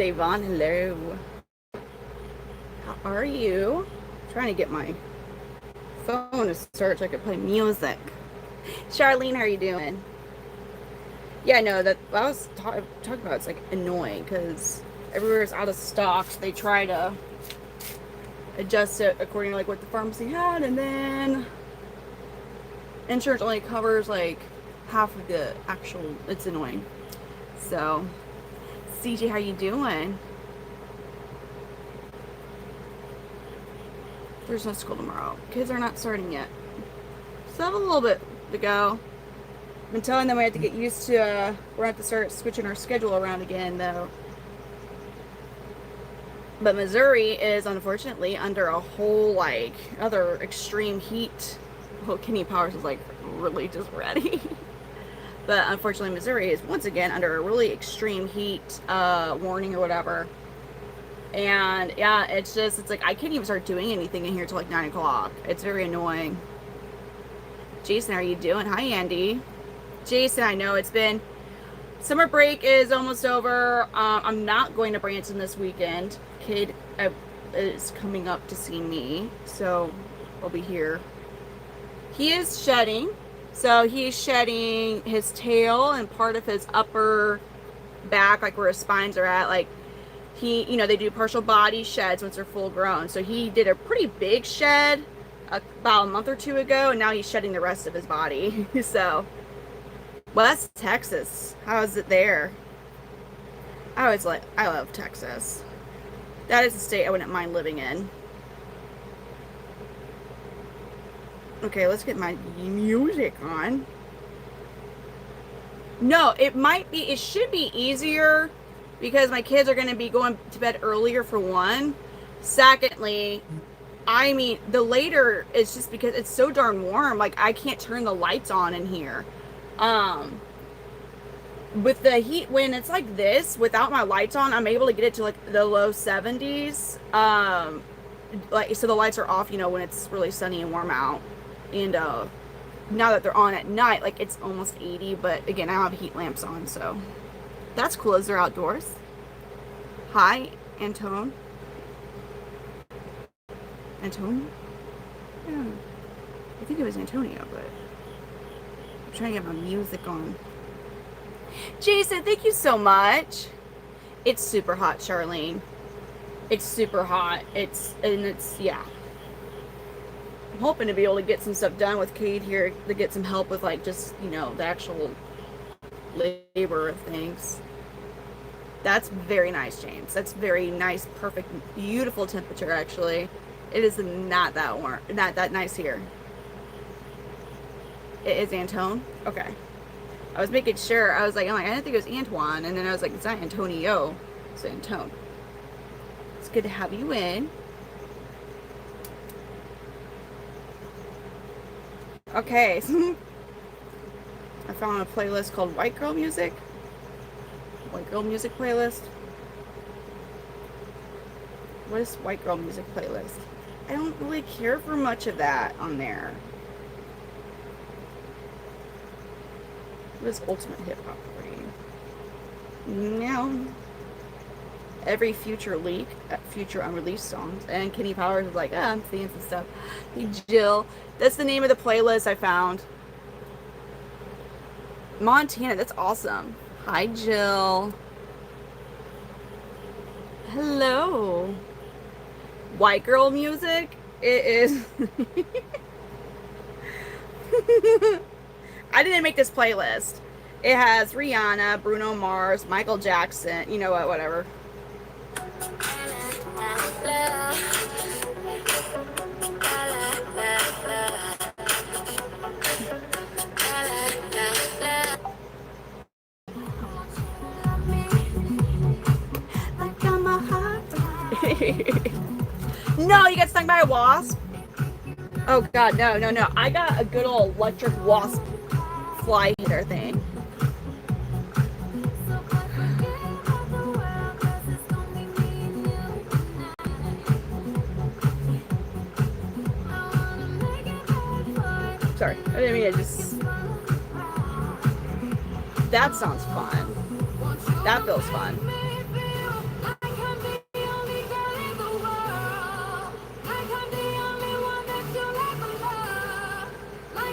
Davon, hello. How are you? I'm trying to get my phone to start so I could play music. Charlene, how are you doing? Yeah, no, that I was talking about. It's like annoying because everywhere's out of stock. So they try to adjust it according to like what the pharmacy had, and then insurance only covers like half of the actual. It's annoying. So, CJ, how you doing? There's no school tomorrow. Kids are not starting yet. Still have a little bit to go. I've been telling them we have to get used to, we're going to have to start switching our schedule around again, though. But Missouri is, unfortunately, under a whole, like, other extreme heat. Well, Kenny Powers is, like, really just ready. But, unfortunately, Missouri is, once again, under a really extreme heat warning or whatever. And, yeah, it's like, I can't even start doing anything in here till, like, 9 o'clock. It's very annoying. Jason, how are you doing? Hi, Andy. Jason, I know it's been... Summer break is almost over. I'm not going to Branson this weekend. Kid is coming up to see me, so I'll be here. He is shedding. So he's shedding his tail and part of his upper back, like where his spines are at. Like, you know, they do partial body sheds once they're full grown. So he did a pretty big shed about a month or two ago, and now he's shedding the rest of his body. So... West Texas. How is it there? I love Texas. That is a state I wouldn't mind living in. Okay, let's get my music on. No, it should be easier because my kids are going to be going to bed earlier for one. Secondly, I mean, the later is just because it's so darn warm. Like, I can't turn the lights on in here. With the heat, when it's like this, without my lights on, I'm able to get it to like the low 70s. Like, so the lights are off, you know, when it's really sunny and warm out. And, now that they're on at night, like it's almost 80, but again, I don't have heat lamps on, so that's cool as they're outdoors. Hi, Antone. Antonio? Yeah. I think it was Antonio, but I'm trying to get my music on. Jason, thank you so much. It's super hot, Charlene. It's super hot. Yeah. I'm hoping to be able to get some stuff done with Cade here to get some help with, like, just, you know, the actual labor of things. That's very nice, James. That's very nice, perfect, beautiful temperature, actually. It is not that warm, not that nice here. It is Antone? Okay. I was making sure. I was like, I didn't think it was Antoine. And then I was like, it's not Antonio. It's Antone. It's good to have you in. Okay. I found a playlist called White Girl Music. White Girl Music playlist. What is White Girl Music playlist? I don't really care for much of that on there. What is Ultimate Hip Hop for you? No. Every future leak, future unreleased songs. And Kenny Powers was like, I'm seeing some stuff. Hey, Jill. That's the name of the playlist I found. Montana, that's awesome. Hi, Jill. Hello. White girl music? It is. I didn't make this playlist. It has Rihanna, Bruno Mars, Michael Jackson, you know what, whatever. No, you got stung by a wasp? Oh god, no. I got a good old electric wasp fly hitter thing. Sorry, I didn't mean to just... That sounds fun. That feels fun.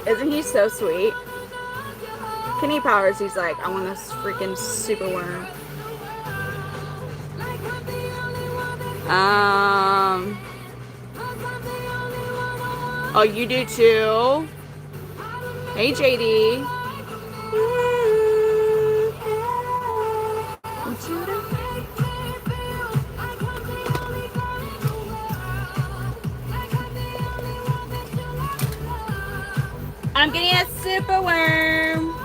Isn't he so sweet? Kenny Powers, he's like, I want this freaking super worm. Oh, you do too? Hey, JD. I'm getting a super worm.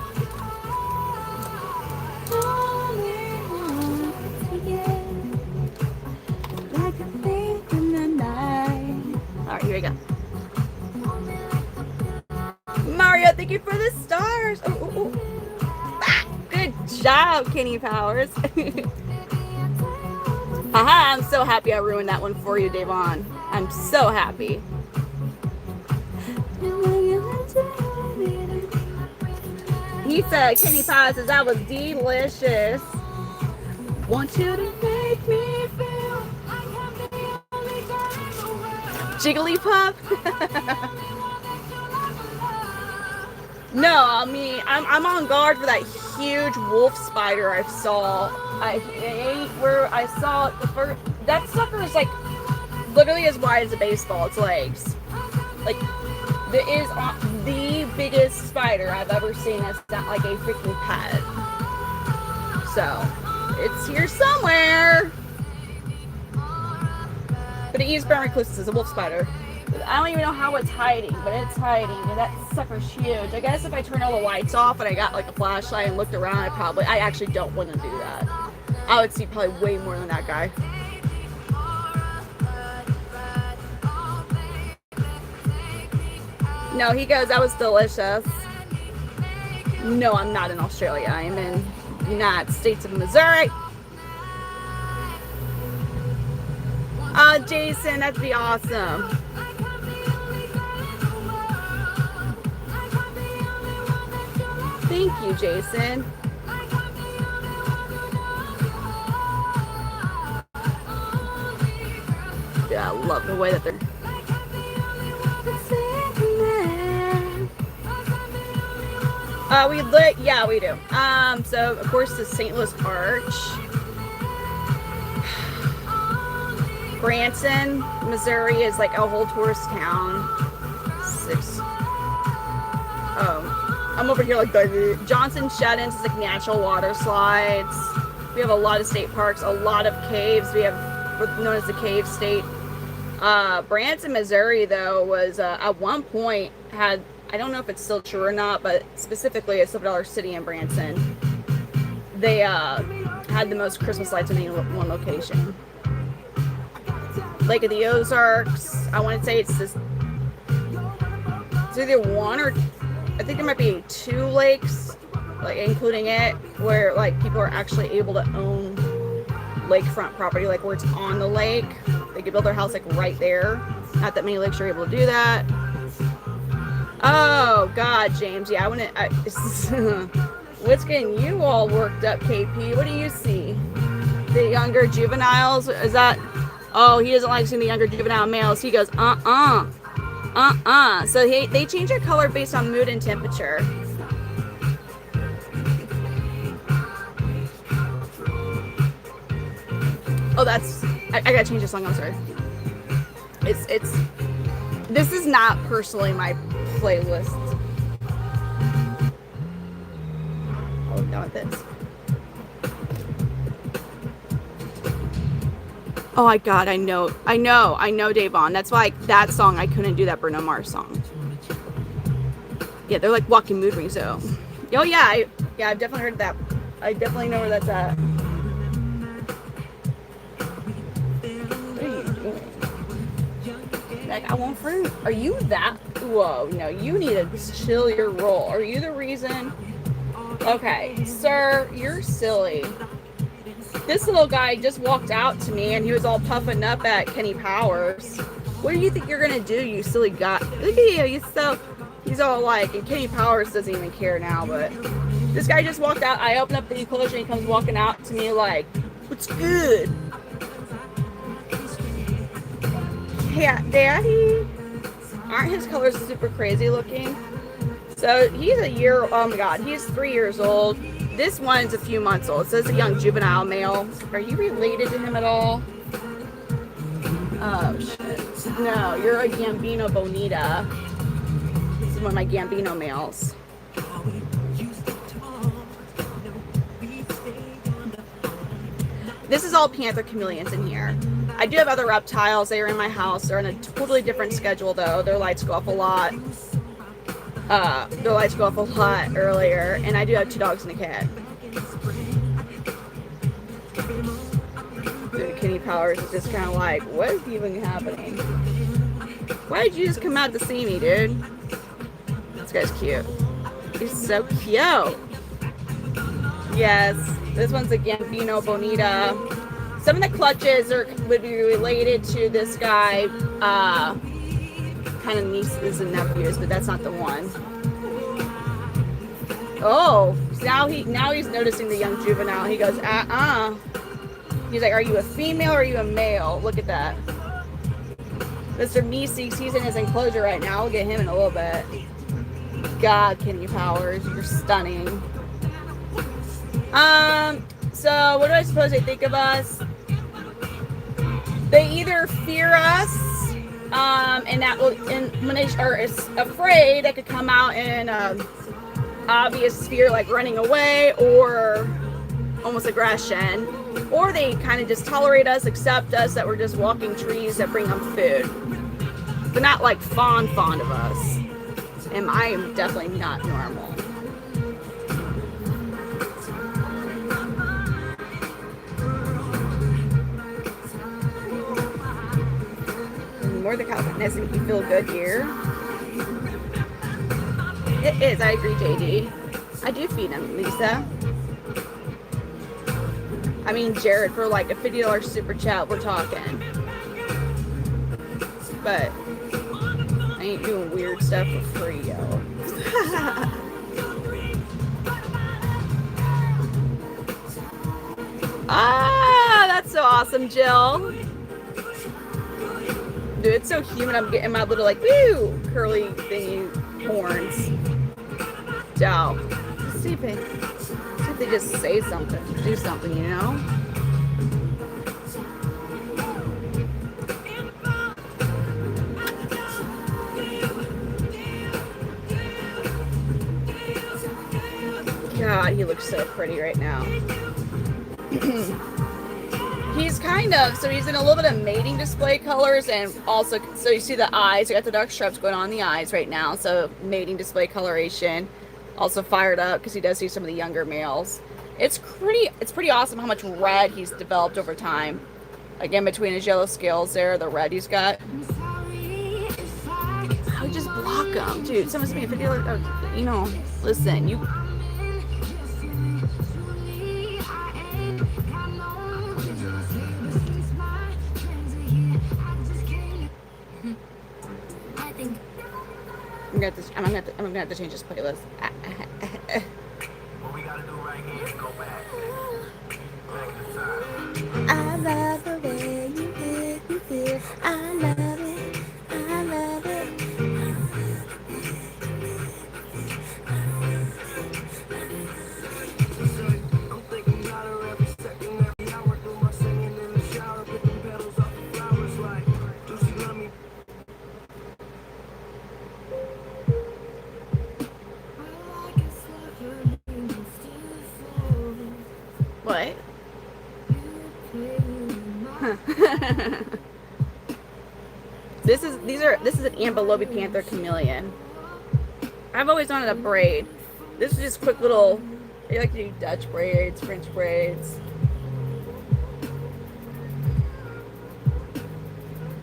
Alright, here we go. Mario, thank you for the stars. Ooh, ooh, ooh. Ah, good job, Kenny Powers. Haha, I'm so happy I ruined that one for you, Davon. I'm so happy. He said, Kenny Powers says that was delicious. Want you to make me feel Jigglypuff? No, I mean, I'm on guard for that huge wolf spider I saw. Where I saw the first, that sucker is like literally as wide as a baseball, its legs. Like, it is the biggest spider I've ever seen that's not like a freaking pet. So, it's here somewhere. But it is very close as a wolf spider. I don't even know how it's hiding, but it's hiding, and that sucker's huge. I guess if I turn all the lights off and I got like a flashlight and looked around, I actually don't want to do that. I would see probably way more than that guy. No, he goes, that was delicious. No, I'm not in Australia. I am in the United States of Missouri. Jason, that'd be awesome. Thank you, Jason. Yeah, I love the way that they're... yeah, we do. So of course the St. Louis Arch. Branson, Missouri is like a whole tourist town. I'm over here like the Johnson Shut-ins is like natural water slides. We have a lot of state parks, a lot of caves. We have what's known as the Cave State. Branson, Missouri, though, was at one point had, I don't know if it's still true or not, but specifically a $7 city in Branson. They had the most Christmas lights in any one location. Lake of the Ozarks, I want to say it's either one or I think there might be 2 lakes, like including it, where like people are actually able to own lakefront property, like where it's on the lake. They could build their house like right there. Not that many lakes are able to do that. Oh God, James, yeah, what's getting you all worked up, KP? What do you see? The younger juveniles? Is that? Oh, he doesn't like seeing the younger juvenile males. He goes, So they change their color based on mood and temperature. Oh, I gotta change the song. I'm sorry. This is not personally my playlist. Oh, no, this. Oh my God, I know, Davon. That's why that song, I couldn't do that Bruno Mars song. Yeah, they're like walking mood rings, so. Oh yeah, I've definitely heard that. I definitely know where that's at. What are you doing? Like, I want fruit. Are you that? Whoa, no, you need to chill your roll. Are you the reason? Okay, sir, you're silly. This little guy just walked out to me and he was all puffing up at Kenny Powers. What do you think you're gonna do, you silly guy? Look at you, he's all like, and Kenny Powers doesn't even care now, but this guy just walked out. I open up the enclosure and he comes walking out to me like, what's good? Yeah, Daddy. Aren't his colors super crazy looking? So he's a year, oh my god, he's 3 years old. This one's a few months old. So it's a young juvenile male. Are you related to him at all? Oh shit. No, you're a Gambino Bonita. This is one of my Gambino males. This is all Panther Chameleons in here. I do have other reptiles. They are in my house. They're on a totally different schedule though. Their lights go off a lot. Their lights go off a lot earlier. And I do have 2 dogs and a cat. Dude, Kitty Powers is just kind of like, what is even happening? Why did you just come out to see me, dude? This guy's cute. He's so cute. Yes, this one's a Gambino Bonita. Some of the clutches would be related to this guy, kind of nieces and nephews, but that's not the one. Oh, now he's noticing the young juvenile. He goes, He's like, are you a female or are you a male? Look at that. Mr. Meeseeks, he's in his enclosure right now. I'll get him in a little bit. God, Kenny Powers, you're stunning. So what do I suppose they think of us? They either fear us, and that will, and when they are afraid, that could come out in obvious fear, like running away or almost aggression, or they kind of just tolerate us, accept us, that we're just walking trees that bring them food. But not like fond of us. And I am definitely not normal. More the confidence make you feel good here. It is, I agree, JD. I do feed him, Lisa. I mean, Jared, for like a $50 super chat, we're talking. But I ain't doing weird stuff for free, yo. Ah, that's so awesome, Jill. Dude, it's so human. I'm getting my little, like, woo, curly thingy horns. Ciao. See if they just say something, do something, you know? God, he looks so pretty right now. He's kind of, so he's in a little bit of mating display colors, and also, so you see the eyes, you got the dark stripes going on the eyes right now, so mating display coloration. Also fired up because he does see some of the younger males. It's pretty awesome how much red he's developed over time. Again, between his yellow scales there, the red he's got. I would just block him, dude. Someone's made a video, you know, listen, you. I'm gonna have to change this playlist. What we gotta do right here is go back. I love the way you make me feel. I love it. I love it. I'm thinking about her every second, every hour. Do my singing in the shower, picking petals off the flowers like, do she love me? What? This is an Ambelobi Panther Chameleon. I've always wanted a braid. This is just quick little. I like to do Dutch braids, French braids.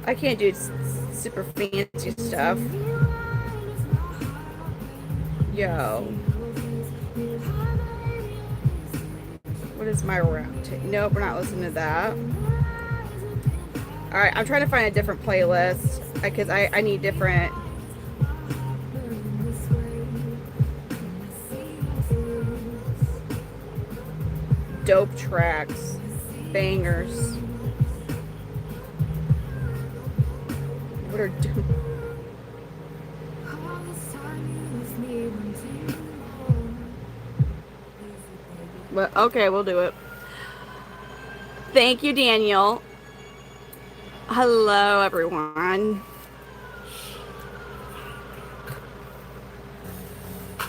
I can't do super fancy stuff. Yo. What is my route? Nope, we're not listening to that. Alright, I'm trying to find a different playlist because I need different. Dope tracks. Bangers. What are But okay, we'll do it. Thank you, Daniel. Hello, everyone.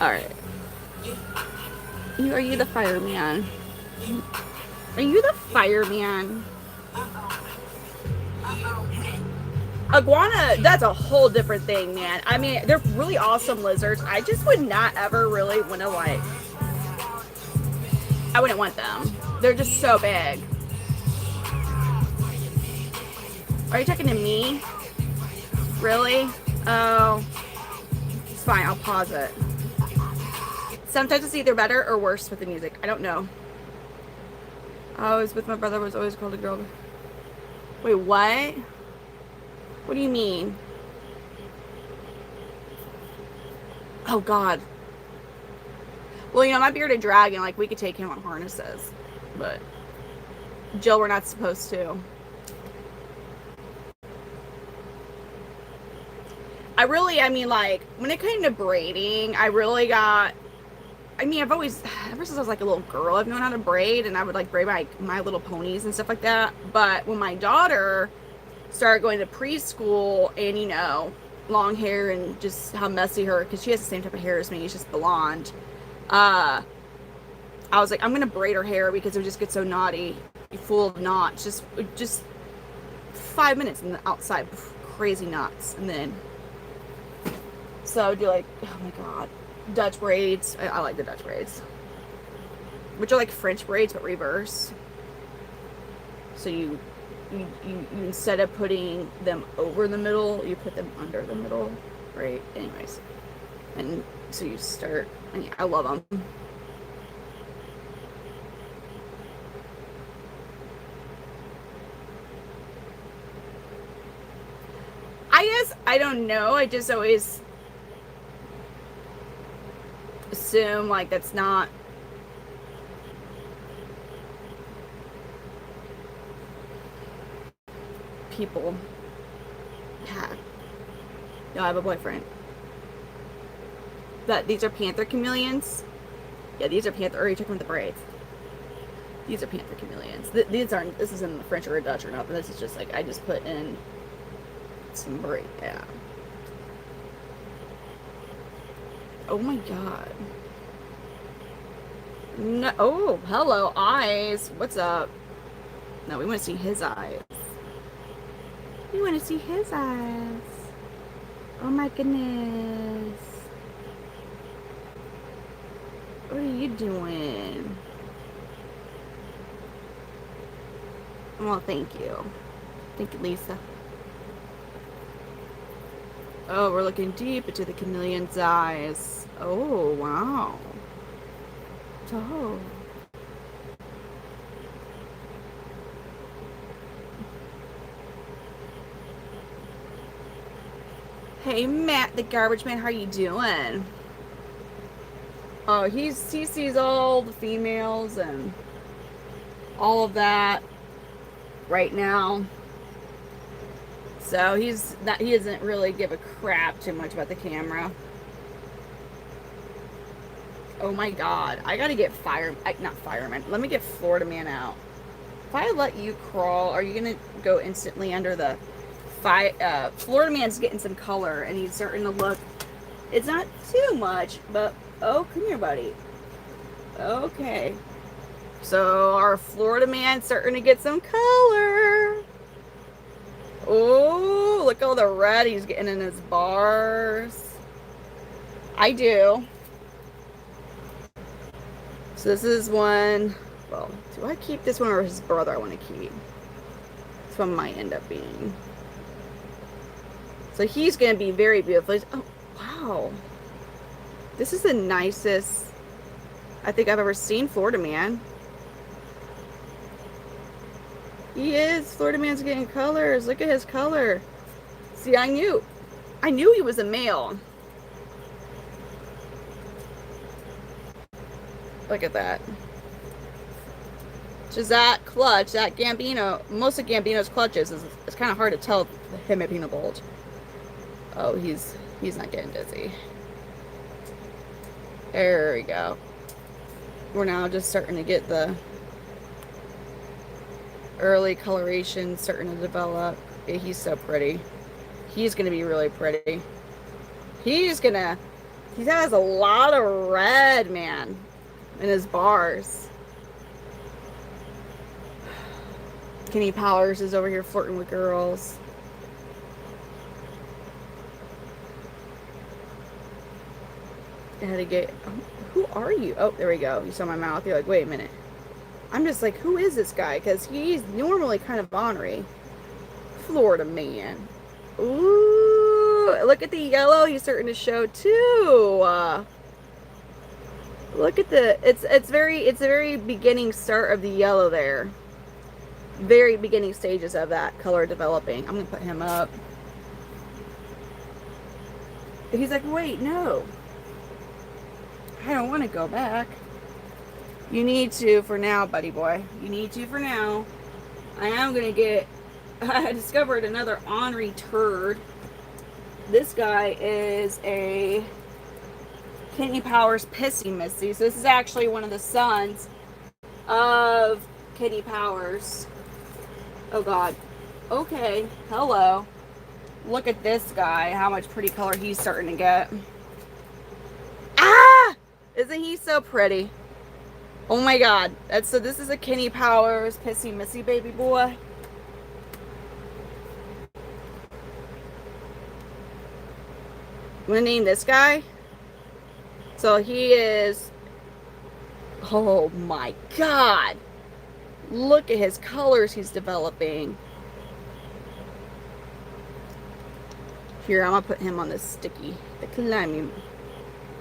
All right. Are you the fireman? Are you the fireman? Iguana, that's a whole different thing, man. I mean, they're really awesome lizards. I just would not ever really want to, like, I wouldn't want them. They're just so big. Are you talking to me? Really? Oh, it's fine. I'll pause it. Sometimes it's either better or worse with the music. I don't know. I was with my brother, was always called a girl. Wait, what? What do you mean? Oh, God. Well, you know, my bearded dragon, like, we could take him on harnesses. But Jill, we're not supposed to. I mean, like, when it came to braiding, I mean, I've always, ever since I was like a little girl, I've known how to braid, and I would like braid my little ponies and stuff like that. But when my daughter started going to preschool and, you know, long hair and just how messy because she has the same type of hair as me, it's just blonde. I was like, I'm gonna braid her hair because it would just get so naughty, full of knots, just 5 minutes in the outside, crazy knots, and then. So I would do like, oh my God, Dutch braids. I like the Dutch braids, which are like French braids but reverse. So you instead of putting them over the middle, you put them under the middle, right? Anyways, and so you start. And yeah, I love them. I guess I don't know. I just always assume like that's not people. Yeah. No, I have a boyfriend. These are Panther Chameleons. Yeah, these are Panther. Or are you talking about the braids? These are Panther Chameleons. These aren't. This isn't the French or a Dutch or nothing. This is just like I just put in some braid. Yeah. Oh my God. No. Oh, hello, eyes. What's up? No, we want to see his eyes. We want to see his eyes. Oh my goodness. What are you doing? Well, thank you. Thank you, Lisa. Oh, we're looking deep into the chameleon's eyes. Oh, wow. Oh. Hey, Matt, the garbage man, how are you doing? Oh, he sees all the females and all of that right now. So he doesn't really give a crap too much about the camera. Oh my God, I gotta get not fireman. Let me get Florida man out. If I let you crawl, are you gonna go instantly under the Florida man's getting some color and he's starting to look. It's not too much, but oh, come here, buddy. Okay. So our Florida man's starting to get some color. Oh, look all the red he's getting in his bars. I do. So this is one. Well, do I keep this one or his brother I want to keep? This one might end up being. So he's going to be very beautiful. Oh, wow. This is the nicest I think I've ever seen Florida man. He is. Florida man's getting colors. Look at his color. See, I knew he was a male. Look at that. Just that clutch, that Gambino, most of Gambino's clutches, it's kind of hard to tell him if he's a bulge. Oh, he's not getting dizzy. There we go. We're now just starting to get the early coloration starting to develop. Yeah, he's so pretty. He's gonna be really pretty. He's gonna. He has a lot of red, man, in his bars. Kenny Powers is over here flirting with girls. I had to get. Who are you? Oh, there we go. You saw my mouth. You're like, wait a minute. I'm just like, who is this guy? Because he's normally kind of ornery. Florida man. Ooh, look at the yellow he's starting to show too. Look at the it's a very beginning start of the yellow there. Very beginning stages of that color developing. I'm gonna put him up. He's like, wait, no. I don't want to go back. You need to for now, buddy boy. You need to for now. I am gonna get. I discovered another ornery turd. This guy is a Kenny Powers Pissy Missy. So this is actually one of the sons of Kenny Powers. Oh God. Okay. Hello. Look at this guy. How much pretty color he's starting to get. Ah! Isn't he so pretty? Oh my God. So this is a Kenny Powers Pissy Missy baby boy. I'm gonna name this guy. So he is. Oh my God. Look at his colors he's developing. Here, I'm gonna put him on this sticky. The climbing.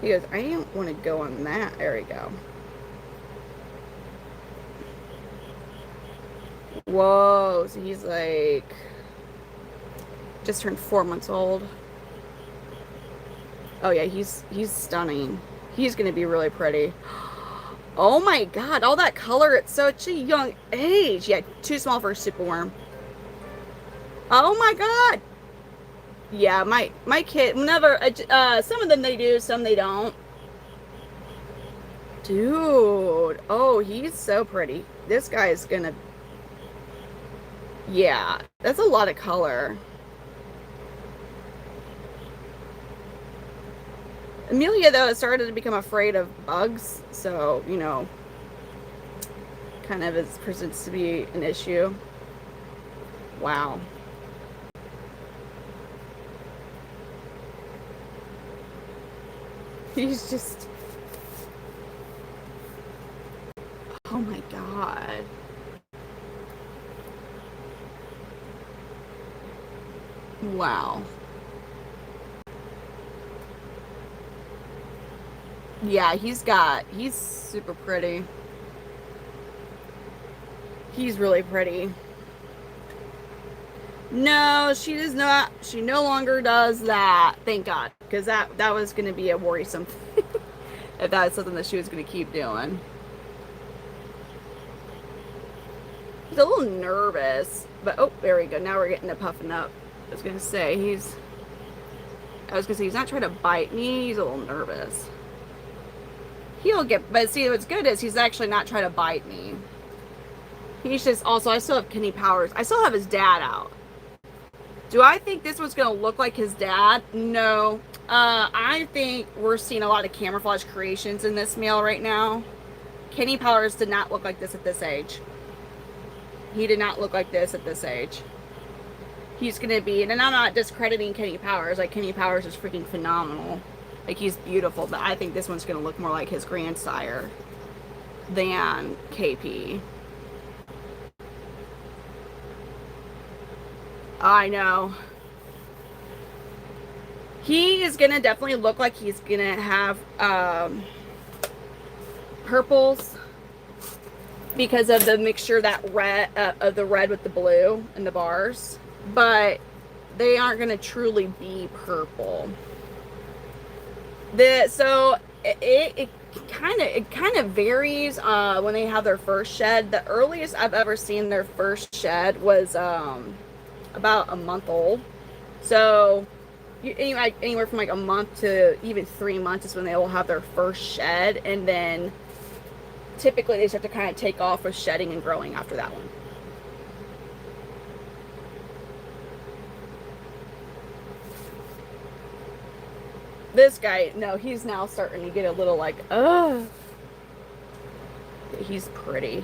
He goes, I don't want to go on that. There we go. Whoa. So he's like just turned 4 months old. Oh yeah, he's stunning. He's gonna be really pretty. Oh my God, all that color at such a young age. Yeah, too small for a superworm. Oh my God. Yeah, my kid, whenever, some of them they do, some they don't. Dude, oh, he's so pretty. This guy is gonna, yeah, that's a lot of color. Amelia, though, has started to become afraid of bugs, so, you know, kind of it presents to be an issue. Wow. He's just... Oh my God. Wow. Yeah, he's super pretty. He's really pretty. No, she does not. She no longer does that. Thank God. Because that was going to be a worrisome thing. If that's something that she was going to keep doing. He's a little nervous. But, oh, there we go. Now we're getting to puffing up. I was going to say, he's not trying to bite me. He's a little nervous. He'll get, but see, what's good is he's actually not trying to bite me. He's just, also, I still have Kenny Powers. I still have his dad out. Do I think this was going to look like his dad? No. I think we're seeing a lot of camouflage creations in this male right now. Kenny Powers did not look like this at this age. He did not look like this at this age. He's going to be, and I'm not discrediting Kenny Powers. Like, Kenny Powers is freaking phenomenal. Like, he's beautiful, but I think this one's going to look more like his grandsire than KP. I know. He is going to definitely look like he's going to have purples because of the mixture that red of the red with the blue and the bars, but they aren't going to truly be purple. So it kind of varies when they have their first shed. The earliest I've ever seen their first shed was about a month old. So anywhere from like a month to even 3 months is when they will have their first shed, and then typically they start to kind of take off with shedding and growing after that one. This guy, no, he's now starting to get a little like, ugh. He's pretty.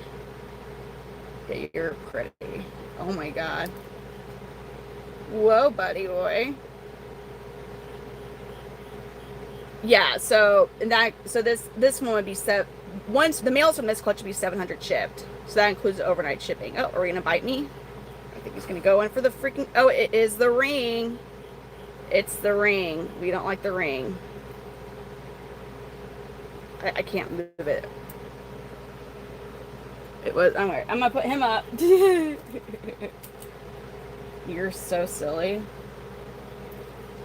Yeah, you're pretty. Oh my god. Whoa, buddy boy. Yeah, so this one would be once the males from this clutch would be 700 shipped. So that includes overnight shipping. Oh, are we gonna bite me? I think he's gonna go in for the freaking. Oh, it is the ring. It's the ring. We don't like the ring. I can't move it. It was. I'm gonna put him up. You're so silly.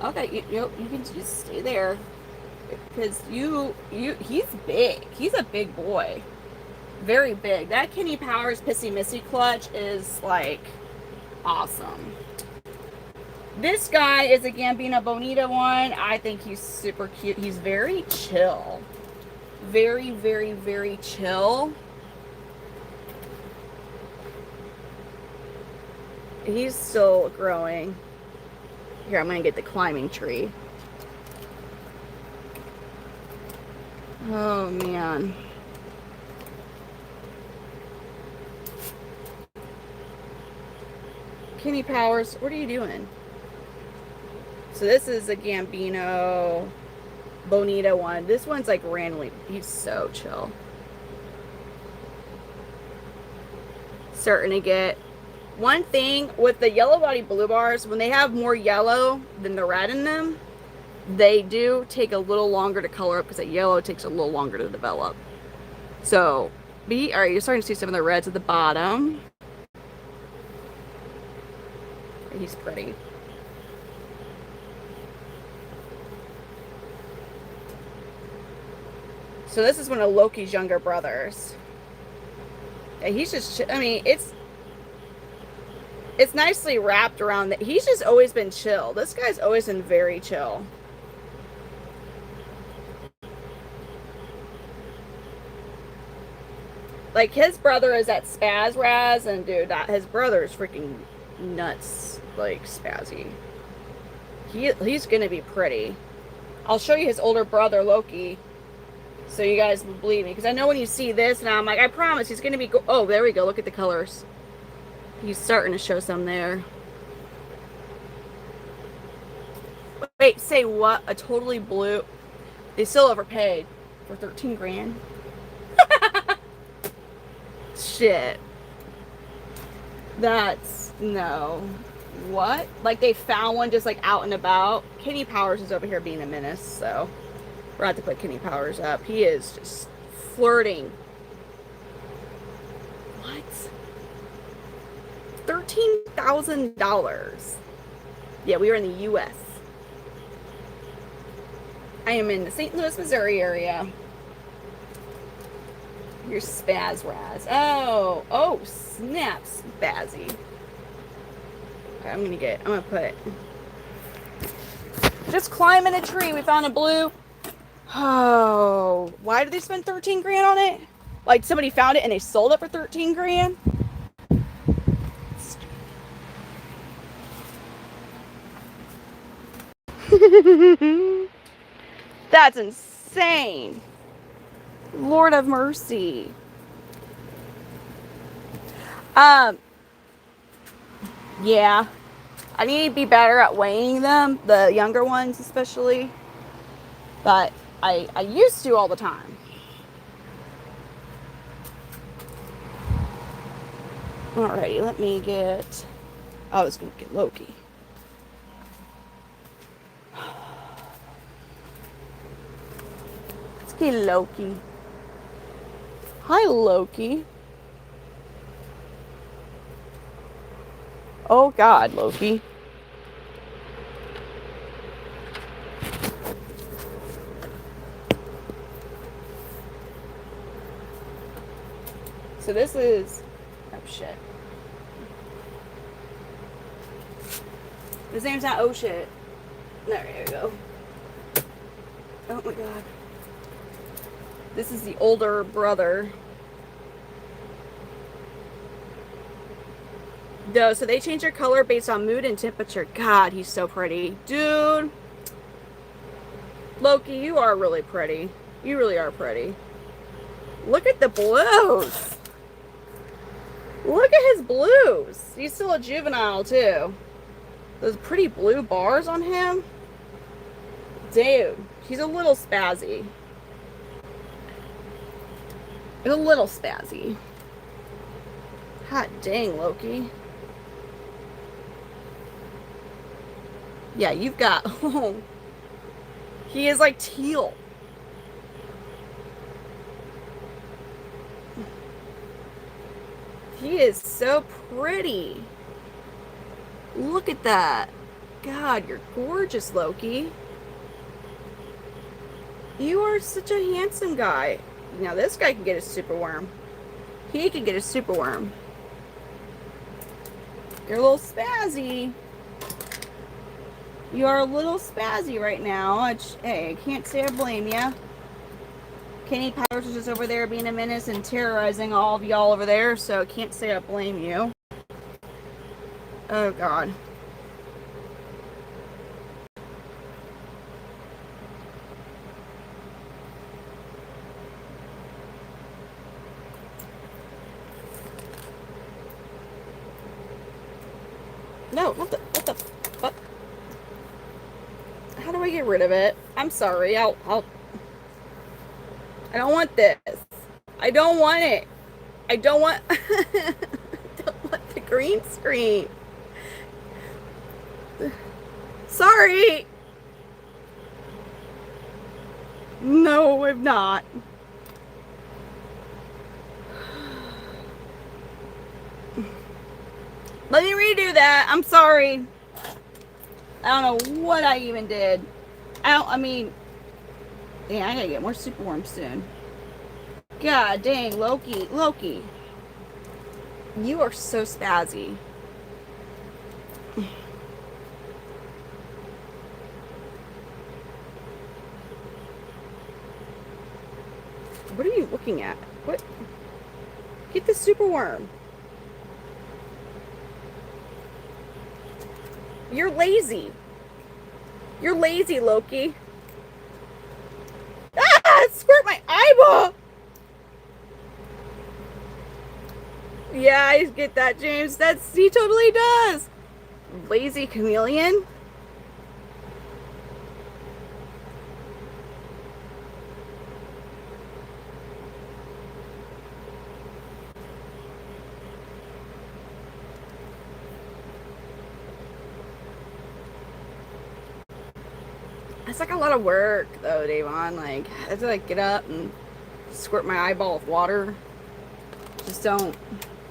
Okay, you can just stay there. Because he's big. He's a big boy. Very big. That Kenny Powers Pissy Missy clutch is like awesome. This guy is a Gambino Bonita one. I think he's super cute. He's very chill. Very, very, very chill. He's still growing. Here, I'm gonna get the climbing tree. Oh man. Kenny Powers, what are you doing? So this is a Gambino Bonita one. This one's like randomly. He's so chill. Starting to get one thing with the yellow body blue bars, when they have more yellow than the red in them, they do take a little longer to color up because that yellow takes a little longer to develop. So, all right, you're starting to see some of the reds at the bottom. He's pretty. So this is one of Loki's younger brothers. Yeah, he's just, I mean, it's nicely wrapped around that. He's just always been chill. This guy's always been very chill. Like, his brother is at Spaz Raz, and dude, his brother is freaking nuts, like, spazzy. He's gonna be pretty. I'll show you his older brother, Loki, so you guys will believe me. Because I know when you see this, now I'm like, I promise he's gonna be, oh, there we go, look at the colors. He's starting to show some there. Wait, say what? A totally blue? They still overpaid for 13 grand. Shit. That's, no. What? Like they found one just like out and about. Kenny Powers is over here being a menace, so we're about to put Kenny Powers up. He is just flirting. What? $13,000. Yeah, we are in the U.S. I am in the St. Louis, Missouri area. Here's Spaz Raz. Oh, snap, Spazzy. Okay, I'm gonna put, just climbing a tree. We found a blue. Oh, why did they spend 13 grand on it? Like somebody found it and they sold it for 13 grand? That's insane. Lord of mercy. Yeah. I need to be better at weighing them, the younger ones especially. But I used to all the time. Alrighty, let me get, I was gonna get Loki. Let's get Loki. Hi, Loki. Oh, God, Loki. So this is, oh, shit. His name's not oh, shit. There you go. Oh, my God. This is the older brother. Though, so they change their color based on mood and temperature. God, he's so pretty. Dude. Loki, you are really pretty. You really are pretty. Look at the blues. Look at his blues. He's still a juvenile, too. Those pretty blue bars on him. Dude, he's a little spazzy. A little spazzy. Hot dang, Loki. Yeah, you've got... Oh, he is like teal. He is so pretty. Look at that. God, you're gorgeous, Loki. You are such a handsome guy. Now this guy can get a super worm. He can get a super worm. You're a little spazzy. You are a little spazzy right now. Hey, I can't say I blame ya. Kenny Powers is just over there being a menace and terrorizing all of y'all over there, so I can't say I blame you. Oh, God. No, what the fuck? How do I get rid of it? I'm sorry, I don't want this. I don't want it. I don't want I don't want the green screen. Sorry. No, I'm not. Let me redo that. I'm sorry. I don't know what I even did. I mean, yeah, I gotta get more super worms soon. God dang, Loki. Loki. You are so spazzy. What are you looking at? What? Get the super worm. You're lazy. You're lazy, Loki. Ah! Squirt my eyeball! Yeah, I get that, James. He totally does. Lazy chameleon? It's like a lot of work, though, Davon. Like, I have to like get up and squirt my eyeball with water. Just don't.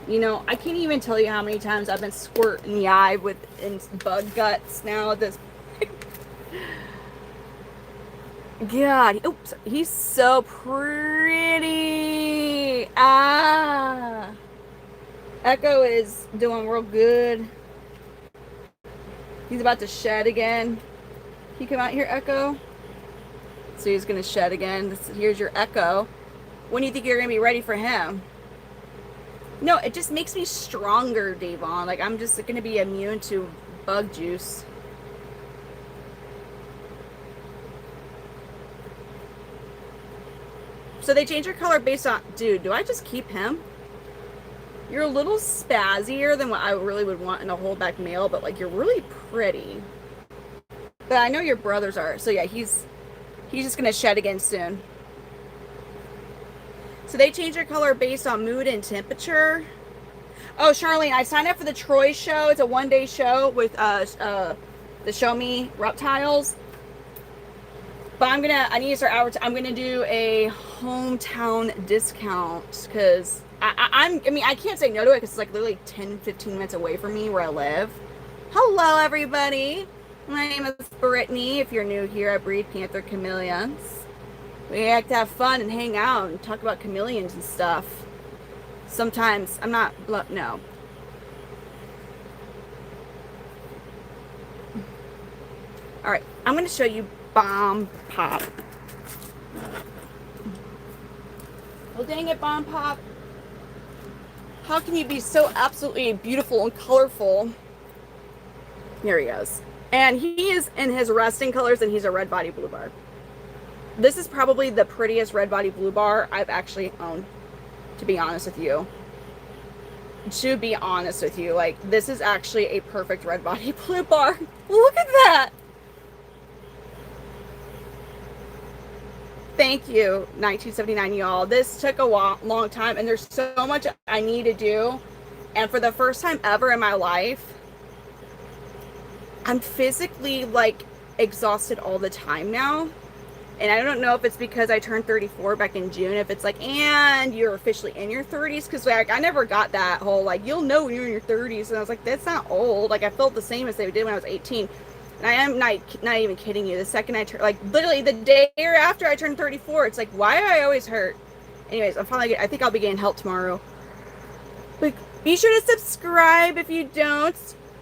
You know, I can't even tell you how many times I've been squirting the eye with bug guts now at this point. God, oops, he's so pretty. Ah, Echo is doing real good. He's about to shed again. Can you come out here, Echo? So he's gonna shed again. Here's your Echo. When do you think you're gonna be ready for him? No, it just makes me stronger, Davon. Like, I'm just gonna be immune to bug juice. So they change your color based on... Dude, do I just keep him? You're a little spazzier than what I really would want in a holdback male, but, like, you're really pretty. But I know your brothers are. So, yeah, he's just gonna shed again soon. So they change their color based on mood and temperature. Oh, Charlene, I signed up for the Troy show. It's a one-day show with the Show Me Reptiles. But I need to start I'm gonna do a hometown discount because I mean I can't say no to it because it's like literally 10-15 minutes away from me where I live. Hello everybody. My name is Brittany. If you're new here, I breed Panther Chameleons. We like to have fun and hang out and talk about chameleons and stuff. Sometimes, no. Alright, I'm going to show you Bomb Pop. Oh, dang it, Bomb Pop. How can you be so absolutely beautiful and colorful? Here he goes. And he is in his resting colors, and he's a red body blue bar. This is probably the prettiest red body blue bar I've actually owned, to be honest with you. To be honest with you, like, this is actually a perfect red body blue bar. Look at that. Thank you, 1979, y'all. This took a long time, and there's so much I need to do. And for the first time ever in my life, I'm physically, like, exhausted all the time now. And I don't know if it's because I turned 34 back in June, if it's like, and you're officially in your 30s, because, like, I never got that whole, like, you'll know when you're in your 30s. And I was like, that's not old. Like, I felt the same as they did when I was 18. And I am not even kidding you. The second I turn, like, literally the day after I turned 34, it's like, why do I always hurt? Anyways, I think I'll be getting help tomorrow. But be sure to subscribe if you don't.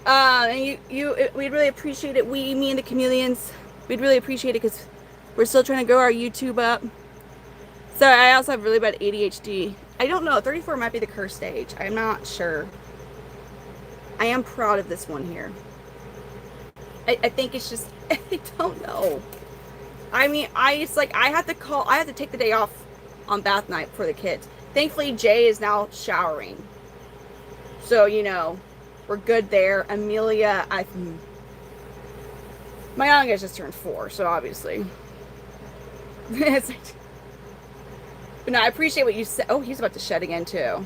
And we'd really appreciate it. Me and the chameleons, we'd really appreciate it, because we're still trying to grow our YouTube up. So I also have really bad ADHD. I don't know. 34 might be the cursed stage. I'm not sure. I am proud of this one here. I think it's just, I don't know. I mean, I had to take the day off on bath night for the kids. Thankfully, Jay is now showering. So, you know, we're good there. Amelia, my youngest just turned 4, so obviously. But no, I appreciate what you said. Oh, he's about to shed again, too.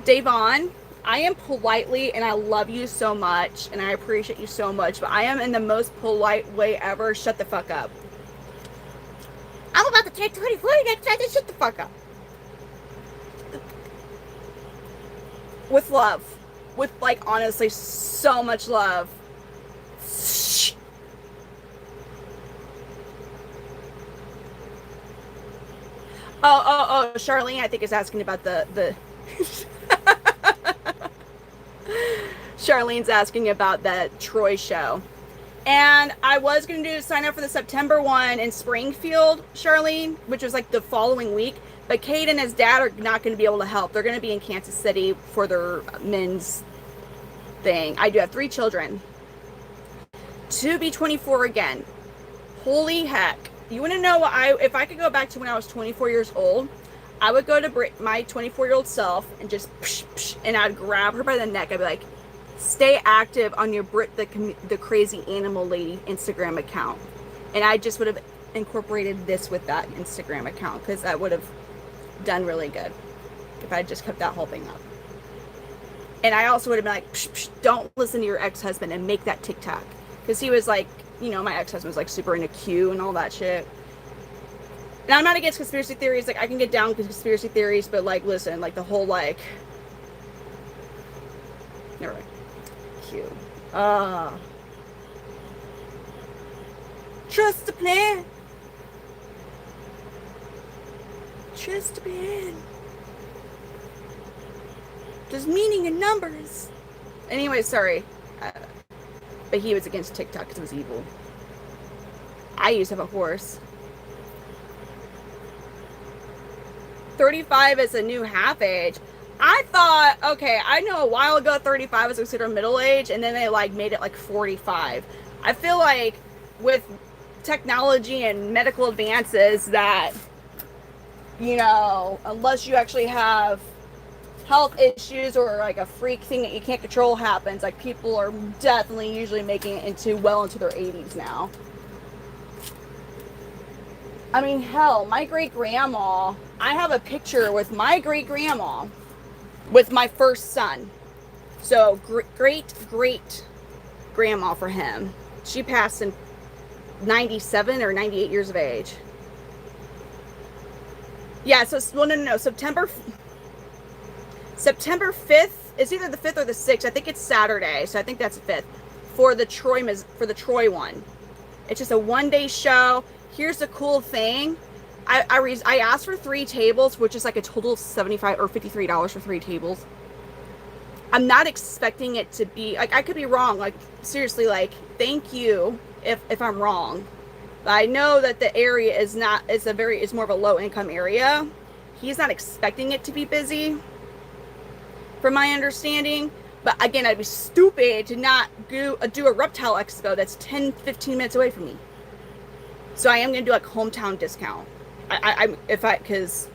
Davon, I am politely, and I love you so much, and I appreciate you so much, but I am in the most polite way ever. Shut the fuck up. I'm about to take 24 next time, shut the fuck up. With love. With, like, honestly, so much love. Oh, Charlene, I think, is asking about the Charlene's asking about that Troy show. And I was going to sign up for the September one in Springfield, Charlene, which was like the following week. But Kate and his dad are not going to be able to help. They're going to be in Kansas City for their men's thing. I do have 3 children. To be 24 again. Holy heck. You want to know what if I could go back to when I was 24 years old, I would go to my 24-year-old self and just, and I'd grab her by the neck. I'd be like, stay active on your Brit the Crazy Animal Lady Instagram account. And I just would have incorporated this with that Instagram account, because that would have done really good if I just kept that whole thing up. And I also would have been like, don't listen to your ex-husband and make that TikTok. Because he was like, you know, my ex-husband was like super into Q and all that shit. And I'm not against conspiracy theories. Like, I can get down with conspiracy theories, but, like, listen, like, the whole, like, never mind. Q. Trust the plan. Trust the plan. There's meaning in numbers. Anyway, sorry. But he was against TikTok because it was evil. I used to have a horse. 35 is a new half age. I thought, okay, I know a while ago 35 was considered middle age, and then they like made it like 45. I feel like with technology and medical advances that, you know, unless you actually have health issues or like a freak thing that you can't control happens, like people are definitely usually making it into well into their 80s now. I mean, hell, my great-grandma, I have a picture with my great-grandma with my first son. So, great-great-grandma for him. She passed in 97 or 98 years of age. Yeah, so, well, no. September 5th, it's either the 5th or the 6th. I think it's Saturday, so I think that's the 5th. For the Troy one. It's just a one-day show. Here's the cool thing. I asked for 3 tables, which is like a total of $75 or $53 for 3 tables. I'm not expecting it to be, like, I could be wrong. Like, seriously, like, thank you if I'm wrong. But I know that the area is not, it's more of a low income area he's not expecting it to be busy, from my understanding. But again, I'd be stupid to not do a reptile expo that's 10-15 minutes away from me. So I am going to do like hometown discount. Because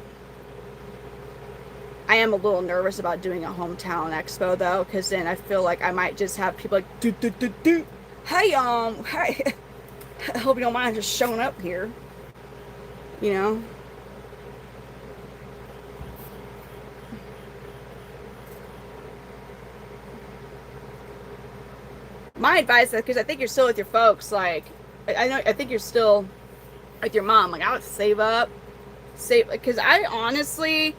I am a little nervous about doing a hometown expo though, because then I feel like I might just have people like, hey, hey, I hope you don't mind just showing up here, you know? My advice, because I think you're still with your folks, like, I think you're still with your mom. Like, I would save up, because I honestly,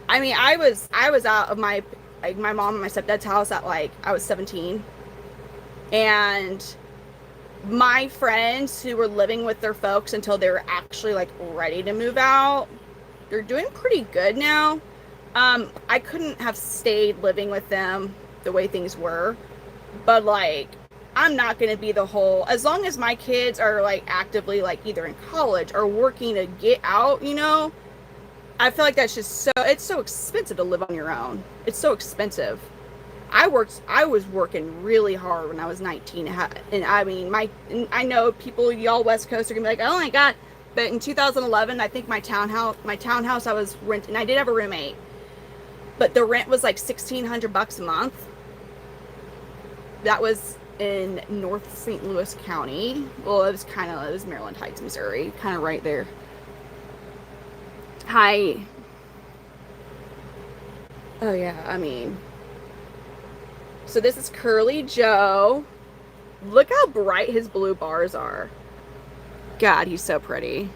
I mean, I was out of my mom and my stepdad's house at like I was 17, and my friends who were living with their folks until they were actually like ready to move out, they're doing pretty good now. I couldn't have stayed living with them the way things were, but like, I'm not going to be the whole, as long as my kids are like actively like either in college or working to get out, you know, I feel like that's just it's so expensive to live on your own. It's so expensive. I was working really hard when I was 19. And I mean, I know people, y'all West Coast are going to be like, oh my God. But in 2011, I think my townhouse I was renting, I did have a roommate, but the rent was like $1,600 a month. That was in North St. Louis County. Well, it was Maryland Heights, Missouri, kind of right there. Hi. Oh yeah, I mean, so this is Curly Joe. Look how bright his blue bars are. God, he's so pretty.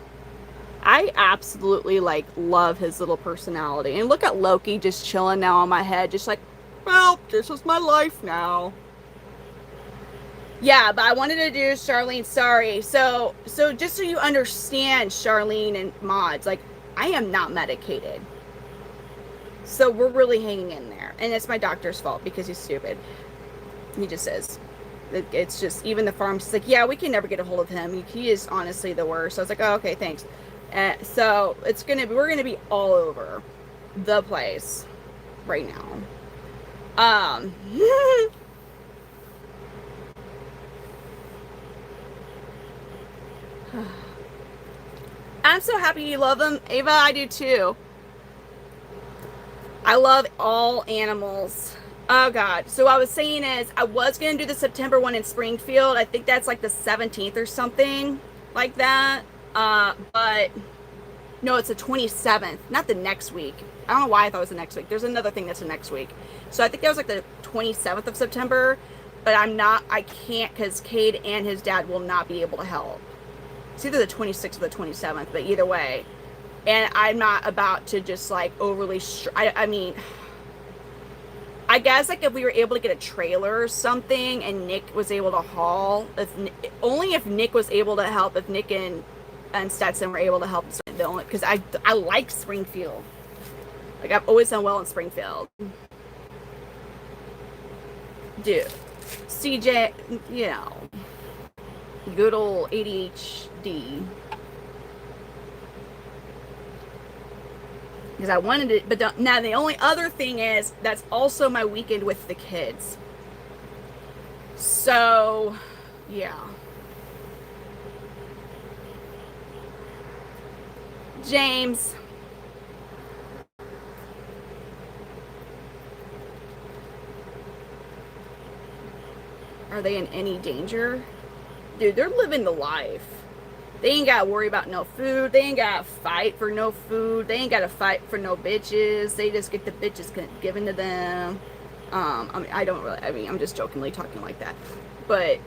I absolutely like love his little personality. And look at Loki just chilling now on my head, just like, well, this is my life now. Yeah, but I wanted to do Charlene, sorry. So just so you understand, Charlene and mods, like, I am not medicated. So we're really hanging in there. And it's my doctor's fault because he's stupid. He just is. It's just, even the pharmacist's like, yeah, we can never get a hold of him. He is honestly the worst. So I was like, oh, okay, thanks. So we're gonna be all over the place right now. I'm so happy you love them, Ava. I do too. I love all animals. Oh God. So what I was saying is, I was gonna do the September one in Springfield. I think that's like the 17th or something like that. But no, it's the 27th, not the next week. I don't know why I thought it was the next week. There's another thing that's the next week. So I think that was like the 27th of September, but I can't, because Cade and his dad will not be able to help. It's either the 26th or the 27th, but either way. And I'm not about to just like overly, I mean, I guess like if we were able to get a trailer or something and Nick was able to haul, only if Nick was able to help, if Nick and Stetson were able to help, because I like Springfield. Like, I've always done well in Springfield. Dude, CJ, you know, good old ADHD. Because I wanted it, but now the only other thing is, that's also my weekend with the kids. So, yeah. James. Are they in any danger? Dude, they're living the life. They ain't got to worry about no food. They ain't got to fight for no food. They ain't got to fight for no bitches. They just get the bitches given to them. I mean, I'm just jokingly talking like that. But,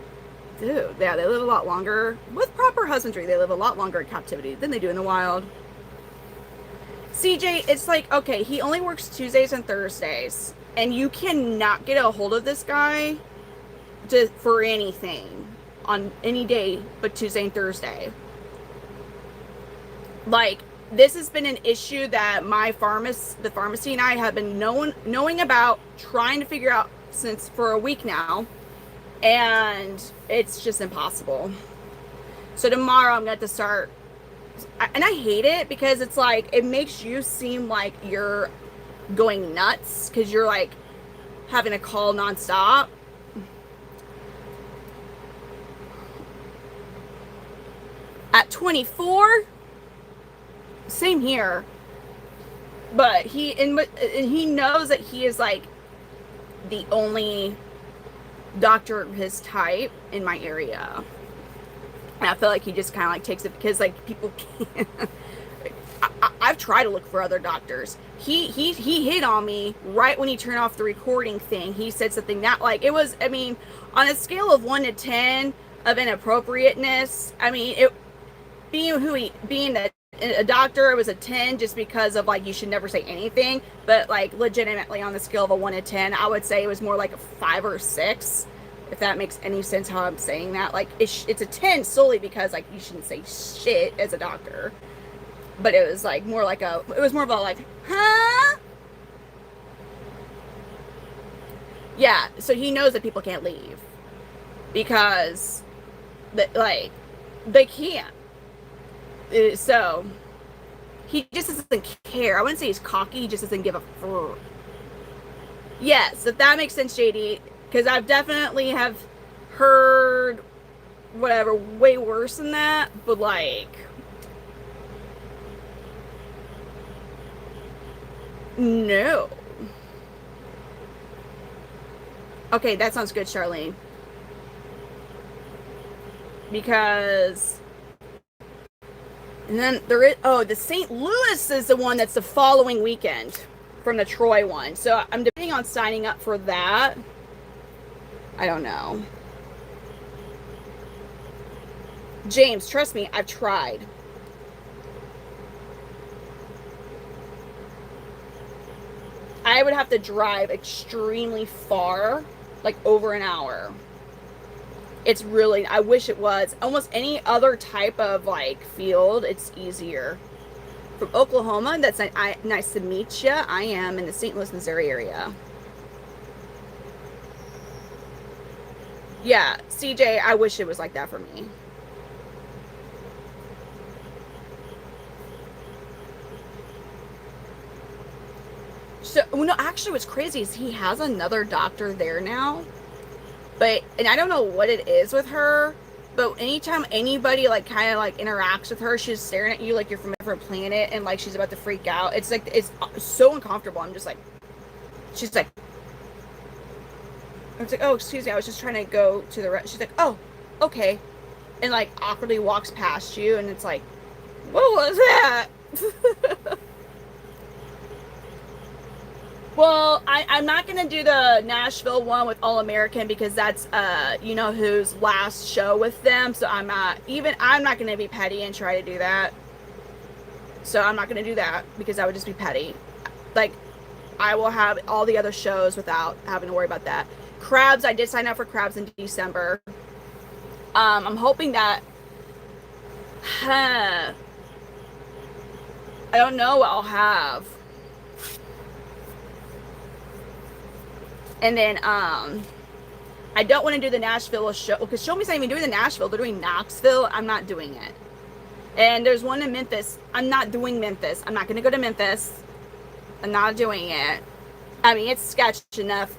dude, yeah, they live a lot longer. With proper husbandry, they live a lot longer in captivity than they do in the wild. CJ, it's like, okay, he only works Tuesdays and Thursdays. And you cannot get a hold of this guy for anything on any day but Tuesday and Thursday. Like, this has been an issue that the pharmacy and I have been knowing about, trying to figure out for a week now, and it's just impossible. So tomorrow I'm going to have to start and I hate it because it's like, it makes you seem like you're going nuts because you're like having a call nonstop. At 24, same here. But he knows that he is like the only doctor of his type in my area. And I feel like he just kind of like takes it because like people can't. I've tried to look for other doctors. He hit on me right when he turned off the recording thing. He said something that like it was. I mean, on a scale of 1 to 10 of inappropriateness. I mean, it being a doctor, it was a 10 just because of like you should never say anything. But like legitimately on the scale of a 1 to 10, I would say it was more like a 5 or 6. If that makes any sense how I'm saying that. Like it's a 10 solely because like you shouldn't say shit as a doctor. But it was like more like it was more of a like, huh? Yeah, so he knows that people can't leave because like they can't. So he just doesn't care. I wouldn't say he's cocky, he just doesn't give a fuck. Yes, if that makes sense, JD, because I've definitely have heard whatever way worse than that, but like no. Okay, that sounds good, Charlene. Because and then there is the St. Louis is the one that's the following weekend from the Troy one. So I'm debating on signing up for that. I don't know. James, trust me, I've tried. I would have to drive extremely far, like over an hour. It's really, I wish it was. Almost any other type of like field, it's easier. From Oklahoma, that's nice to meet you. I am in the St. Louis, Missouri area. Yeah, CJ, I wish it was like that for me. So, no, actually what's crazy is he has another doctor there now. But, and I don't know what it is with her, but anytime anybody like kind of like interacts with her, she's staring at you like you're from a different planet and like she's about to freak out. It's like, it's so uncomfortable. I'm just like, she's like, I was like, oh, excuse me, I was just trying to go to the rest. She's like, oh, okay. And like awkwardly walks past you and it's like, what was that? Well, I'm not going to do the Nashville one with All American because that's, you know, whose last show with them. So I'm not going to be petty and try to do that. So I'm not going to do that because that would just be petty. Like, I will have all the other shows without having to worry about that. Crabs, I did sign up for Crabs in December. I'm hoping that, I don't know what I'll have. And then, I don't want to do the Nashville show because Show Me's not even doing the Nashville. They're doing Knoxville. I'm not doing it. And there's one in Memphis. I'm not doing Memphis. I'm not going to go to Memphis. I'm not doing it. I mean, it's sketch enough.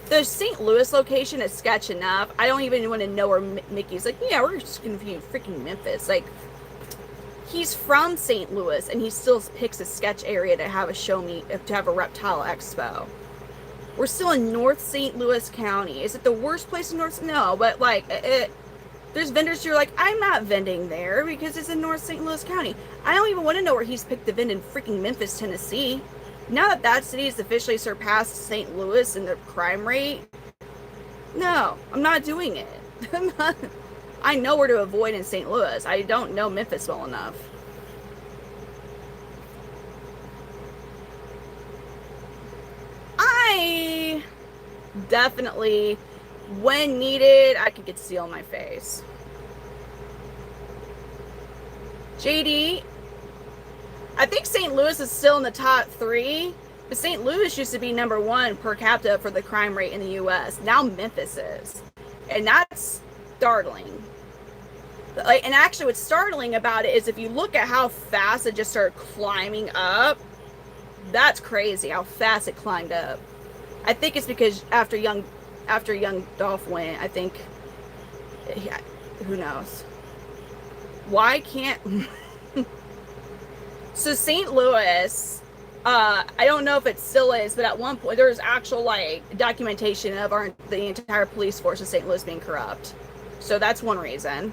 The St. Louis location is sketch enough. I don't even want to know where Mickey's like, yeah, we're just going to be in freaking Memphis. Like, he's from St. Louis and he still picks a sketch area to have a Show Me, to have a reptile expo. We're still in North St. Louis County. Is it the worst place in North? No, but like, there's vendors who are like, I'm not vending there because it's in North St. Louis County. I don't even want to know where he's picked the vend in freaking Memphis, Tennessee. Now that that city has officially surpassed St. Louis in the crime rate, no, I'm not doing it. I know where to avoid in St. Louis. I don't know Memphis well enough. I definitely, when needed, I could get steel in my face. JD, I think St. Louis is still in the top 3, but St. Louis used to be number 1 per capita for the crime rate in the U.S. Now Memphis is, and that's startling. like, and actually what's startling about it is if you look at how fast it just started climbing up, that's crazy how fast it climbed up. I think it's because after young Dolph went, I think, yeah, who knows. Why can't so St. Louis, I don't know if it still is, but at one point there was actual like documentation of the entire police force of St. Louis being corrupt. So that's one reason.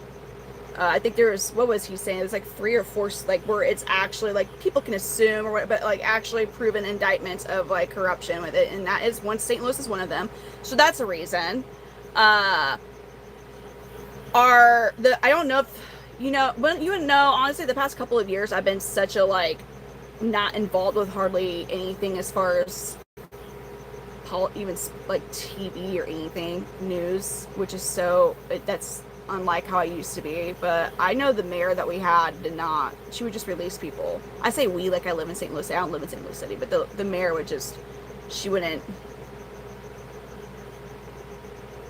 I think there was, what was he saying? It was like 3 or 4, like where it's actually like people can assume or what, but like actually proven indictments of like corruption with it, and that is one. St. Louis is one of them. So that's a reason. I don't know if when you would know, honestly, the past couple of years I've been such a like not involved with hardly anything as far as even like TV or anything news, which is that's unlike how I used to be. But I know the mayor that we had did not. She would just release people. I say we like I live in St. Louis. I don't live in St. Louis City, but the mayor would just, she would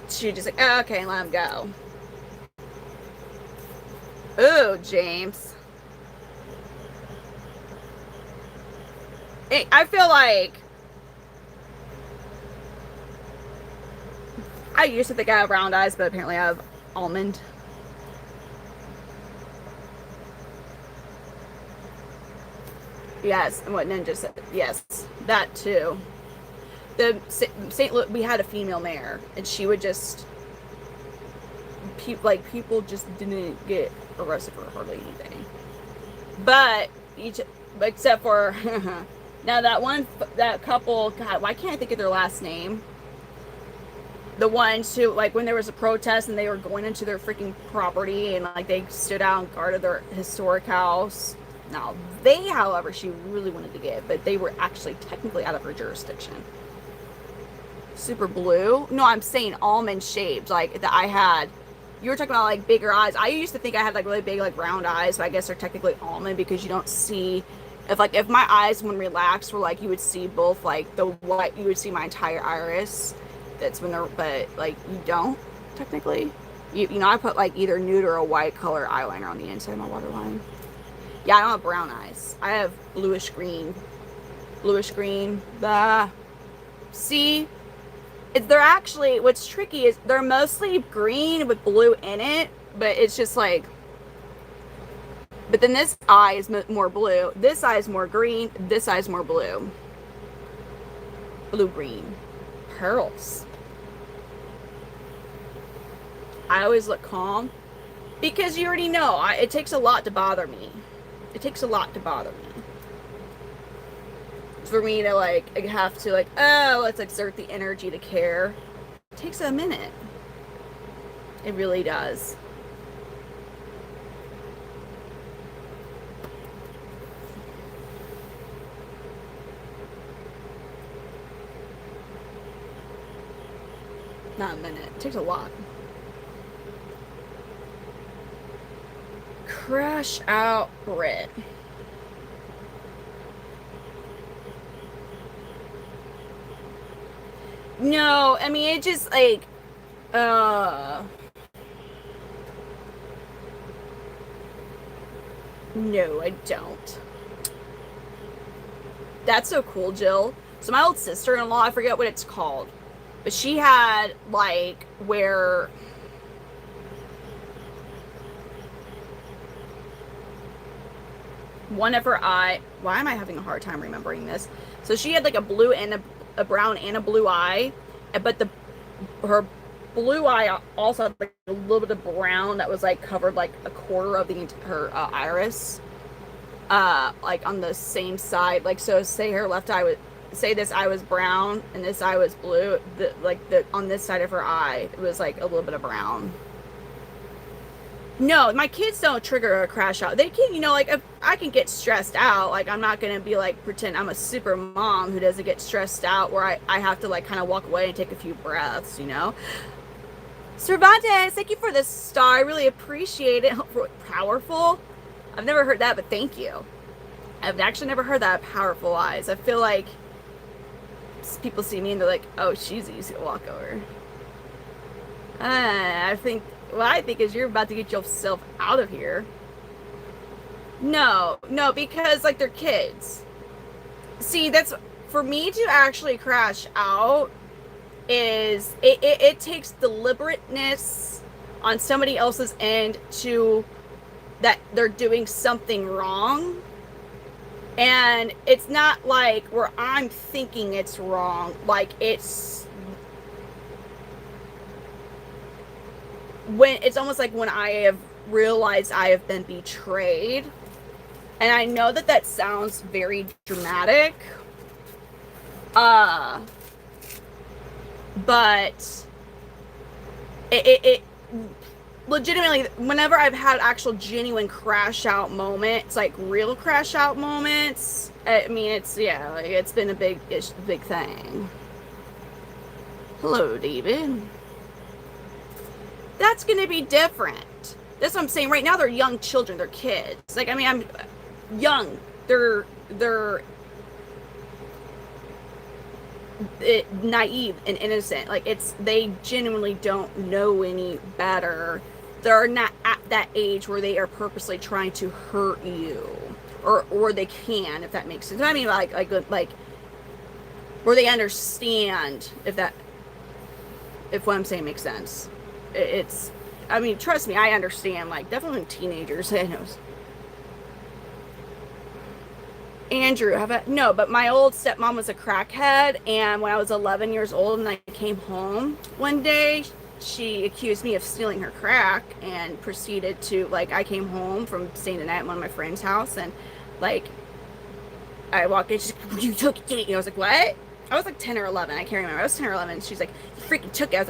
just like, oh, okay, let him go. Oh, James. I feel like I used to think I have round eyes, but apparently I have almond. Yes, and what Ninja said. Yes, that too. The St. Louis, we had a female mayor, and she would just people just didn't get arrested for hardly anything. But except for now that couple, God, why can't I think of their last name? The ones who, like, when there was a protest and they were going into their freaking property and like they stood out and guarded their historic house. Now they, however, she really wanted to get, but they were actually technically out of her jurisdiction. Super blue? No, I'm saying almond shaped, like that I had. You were talking about like bigger eyes. I used to think I had like really big like round eyes, but I guess they're technically almond because you don't see, if my eyes when relaxed were like, you would see both like the white, you would see my entire iris. That's when they're, but like you don't technically. You know, I put like either nude or a white color eyeliner on the inside of my waterline. Yeah, I don't have brown eyes. I have bluish green. Bluish green. See? They're actually, what's tricky is they're mostly green with blue in it, but it's just like, but then this eye is more blue. This eye is more green. This eye is more blue. Blue-green. Pearls. I always look calm because you already know it takes a lot to bother me. It takes a lot to bother me. For me to like have to like, oh, let's exert the energy to care. It takes a minute. It really does. Not a minute. It takes a lot. Crash out Brit. No, I mean, it just like, no, I don't. That's so cool, Jill. So my old sister-in-law, I forget what it's called, but she had like where one of her eye, why am I having a hard time remembering this? So she had like a blue and a brown and a blue eye, but her blue eye also had like a little bit of brown that was like covered like a quarter of her iris, like on the same side. Like, so say her left eye would, say this eye was brown and this eye was blue, on this side of her eye it was like a little bit of brown. No, my kids don't trigger a crash out. They can, like, if I can get stressed out, like, I'm not going to be, like, pretend I'm a super mom who doesn't get stressed out where I have to, like, kind of walk away and take a few breaths, Cervantes, thank you for this star. I really appreciate it. Powerful? I've never heard that, but thank you. I've actually never heard that, powerful eyes. I feel like people see me and they're like, oh, she's easy to walk over. I think what I think is you're about to get yourself out of here. No, no, because like they're kids. See, that's for me to actually crash out is it takes deliberateness on somebody else's end to that they're doing something wrong. And it's not like where I'm thinking it's wrong. Like it's when it's almost like when I have realized I have been betrayed. And I know that that sounds very dramatic. But it legitimately, whenever I've had actual genuine crash out moments, like real crash out moments, I mean, it's, yeah, like it's been a big thing. Hello, David. That's gonna be different. That's what I'm saying. Right now, they're young children. They're kids. Like, I mean, I'm young. They're naive and innocent. Like, it's, they genuinely don't know any better. They're not at that age where they are purposely trying to hurt you, or they can, if that makes sense. I mean, like where they understand, if what I'm saying makes sense. It's, I mean, trust me, I understand. Like, definitely teenagers. I know. Andrew, no, but my old stepmom was a crackhead, and when I was 11 years old and I came home one day, she accused me of stealing her crack and proceeded to, like, I came home from staying the night at one of my friend's house, and, like, I walked in, she's like, you took it, I was like, what? I was like 10 or 11, I can't remember, I was 10 or 11, she's like, you freaking took it. I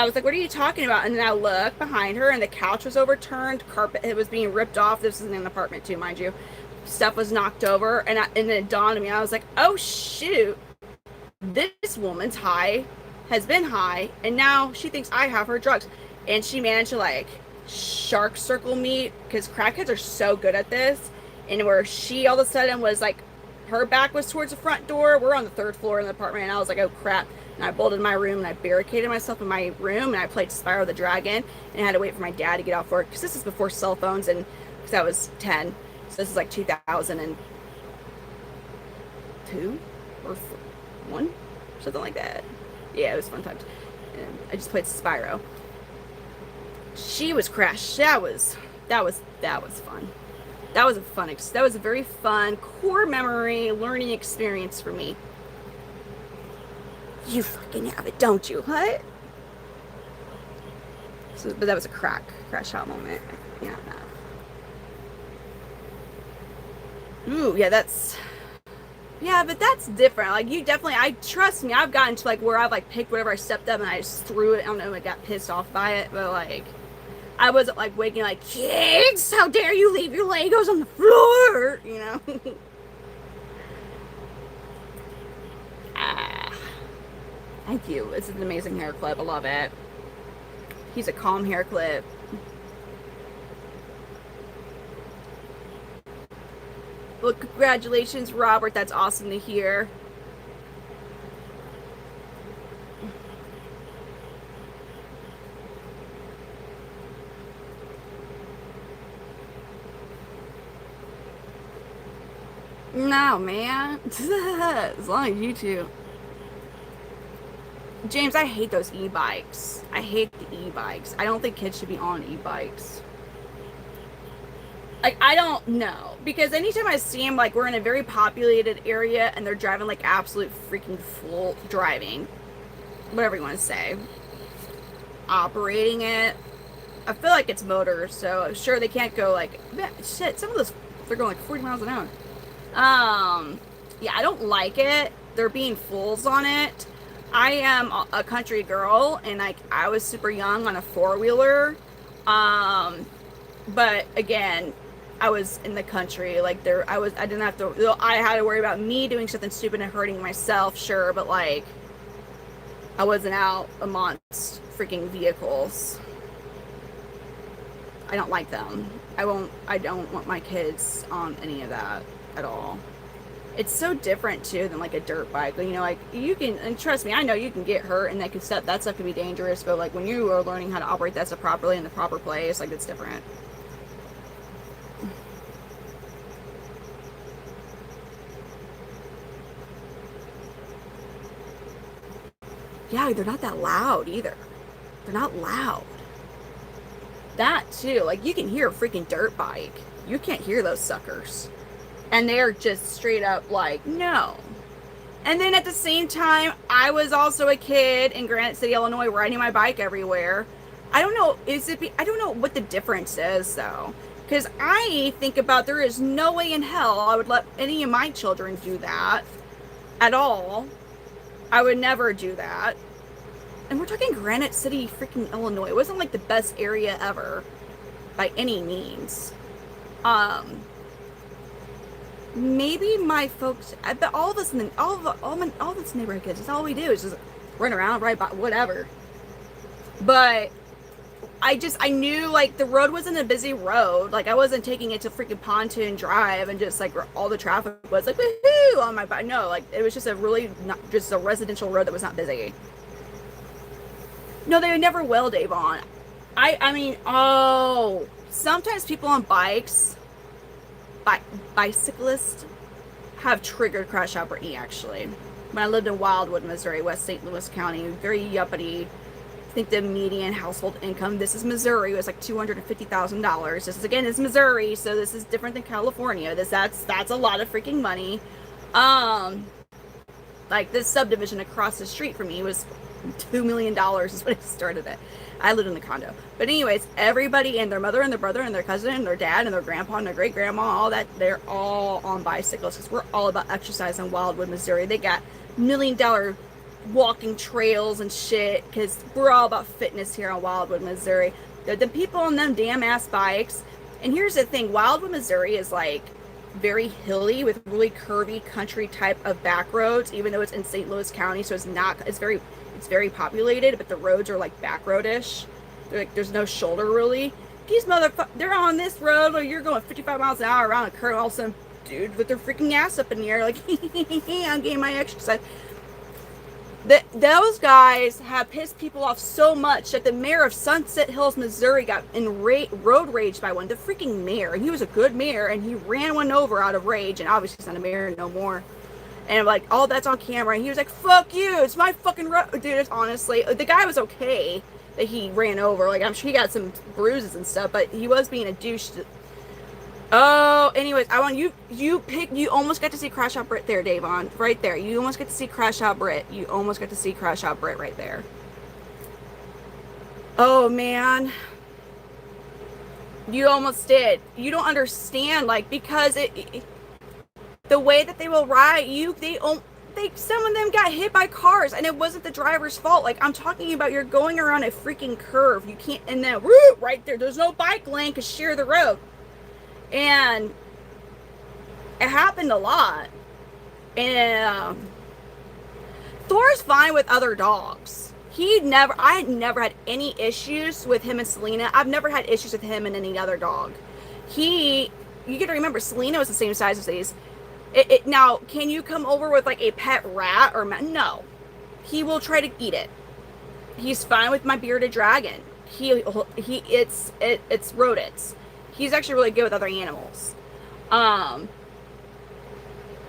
was like, what are you talking about? And then I looked behind her, and the couch was overturned, carpet, it was being ripped off. This is in an apartment too, mind you. Stuff was knocked over, and then it dawned on me. I was like, oh shoot, this woman's high, has been high, and now she thinks I have her drugs. And she managed to, like, shark circle me, because crackheads are so good at this. And where she all of a sudden was like, her back was towards the front door. We're on the 3rd floor in the apartment, and I was like, oh crap. And I bolted my room, and I barricaded myself in my room, and I played Spyro the Dragon, and I had to wait for my dad to get off work, because this is before cell phones, and because I was 10. So this is like 2002 or 1, something like that. Yeah, it was fun times. And I just played Spyro. She was crashed. That was fun. That was that was a very fun core memory learning experience for me. You fucking have it, don't you? What? So, but that was a crash out moment. Yeah. Ooh, yeah, but that's different. Like, you definitely, trust me, I've gotten to, like, where I've, like, picked whatever I stepped up and I just threw it. I don't know, I got pissed off by it, but, like, I wasn't, like, waking, like, kids, how dare you leave your Legos on the floor, you know? Thank you. This is an amazing hair clip. I love it. He's a calm hair clip. Well, congratulations, Robert. That's awesome to hear. No, man. As long as you two. James, I hate those e-bikes. I hate the e-bikes. I don't think kids should be on e-bikes. Like, I don't know, because anytime I see them, like, we're in a very populated area and they're driving, like, absolute freaking full driving, whatever you want to say, operating it, I feel like it's motors, so sure, they can't go, like, shit, some of those, they're going, like, 40 miles an hour. Yeah, I don't like it. They're being fools on it. I am a country girl, and, like, I was super young on a 4-wheeler, but, again, I was in the country, like, I didn't have to, I had to worry about me doing something stupid and hurting myself, sure, but, like, I wasn't out amongst freaking vehicles. I don't like them. I don't want my kids on any of that at all. It's so different too than like a dirt bike. You know, like you can, and trust me, I know you can get hurt and that stuff can be dangerous. But like when you are learning how to operate that stuff properly in the proper place, like it's different. Yeah, they're not that loud either. They're not loud. That too, like you can hear a freaking dirt bike. You can't hear those suckers. And they're just straight up like, no. And then at the same time, I was also a kid in Granite City, Illinois, riding my bike everywhere. I don't know, I don't know what the difference is though. Because I think about there is no way in hell I would let any of my children do that at all. I would never do that. And we're talking Granite City, freaking Illinois. It wasn't like the best area ever by any means. Maybe my folks, I bet all of us, all this neighborhood kids, that's all we do is just run around, ride by, whatever. But I knew like the road wasn't a busy road. Like I wasn't taking it to freaking Pontoon Drive and just like all the traffic was like woohoo on my bike. No, like it was just a really not just a residential road that was not busy. No, they never will, Davon. I mean, oh, sometimes people on bikes, bicyclists, have triggered crash out Brittany actually. When I lived in Wildwood, Missouri, West St. Louis County, very yuppity. I think the median household income, this is Missouri, was like $250,000. This is, again, it's Missouri, so this is different than California. That's a lot of freaking money. Like this subdivision across the street from me was $2 million is what I started it. I lived in the condo. But anyways, everybody and their mother and their brother and their cousin and their dad and their grandpa and their great grandma, all that, they're all on bicycles because we're all about exercise in Wildwood, Missouri. They got $1 million walking trails and shit because we're all about fitness here in Wildwood, Missouri. The people on them damn ass bikes. And here's the thing, Wildwood, Missouri is like very hilly with really curvy country type of back roads, even though it's in St. Louis County, so it's very populated, but the roads are like back roadish. Like there's no shoulder really. These motherfuckers, they're on this road where you're going 55 miles an hour around a curve, all of a sudden, dude, with their freaking ass up in the air, like, I'm getting my exercise. Those guys have pissed people off so much that the mayor of Sunset Hills, Missouri got road raged by one. The freaking mayor, and he was a good mayor, and he ran one over out of rage, and obviously he's not a mayor no more. And like, all that's on camera, and he was like, fuck you, it's my fucking road. Dude, it's honestly, the guy was okay that he ran over. Like, I'm sure he got some bruises and stuff, but he was being a douche. Oh, anyways, I want you almost got to see Crash Out Brit there, Davon. Right there. You almost get to see Crash Out Brit. You almost got to see Crash Out Brit right there. Oh, man. You almost did. You don't understand, like, because the way that they will ride, some of them got hit by cars, and it wasn't the driver's fault. Like, I'm talking about you're going around a freaking curve. You can't, and then, right there, there's no bike lane to share the road. And it happened a lot. And Thor's fine with other dogs. I had never had any issues with him and Selena. I've never had issues with him and any other dog. You gotta remember, Selena was the same size as these. Now, can you come over with like a pet rat or no? He will try to eat it. He's fine with my bearded dragon. It's rodents. He's actually really good with other animals.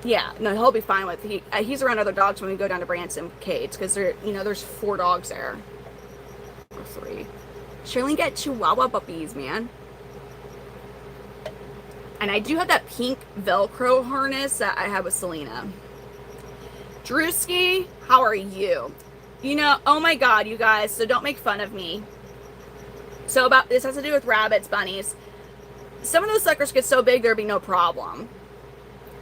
Yeah, no, he'll be fine with he's around other dogs when we go down to Branson Cage because there's 4 dogs there. Or 3. Shirley got Chihuahua puppies, man. And I do have that pink Velcro harness that I have with Selena. Drewski, how are you? Oh my god, you guys, so don't make fun of me. So this has to do with rabbits, bunnies. Some of those suckers get so big there'd be no problem.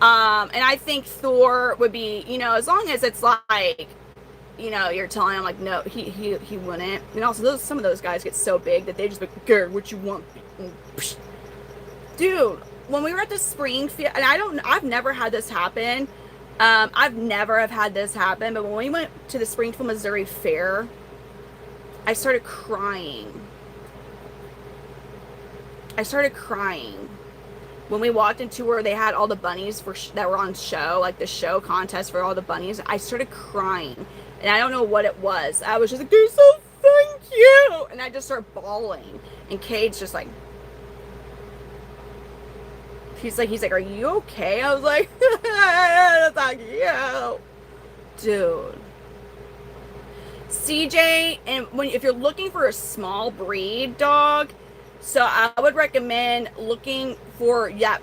And I think Thor would be, as long as it's like, you're telling him like, no, he wouldn't. And also some of those guys get so big that they just be like, Gary, what you want? Dude, when we were at the Springfield, and I've never had this happen. I've never have had this happen, but when we went to the Springfield, Missouri fair, I started crying when we walked into where they had all the bunnies that were on show, like the show contest for all the bunnies, I started crying. And I don't know what it was. I was just like, they're so thank you. And I just started bawling. And Cade's just like, he's like, are you okay? I was like, thank you. Dude. CJ, and if you're looking for a small breed dog, so I would recommend looking for that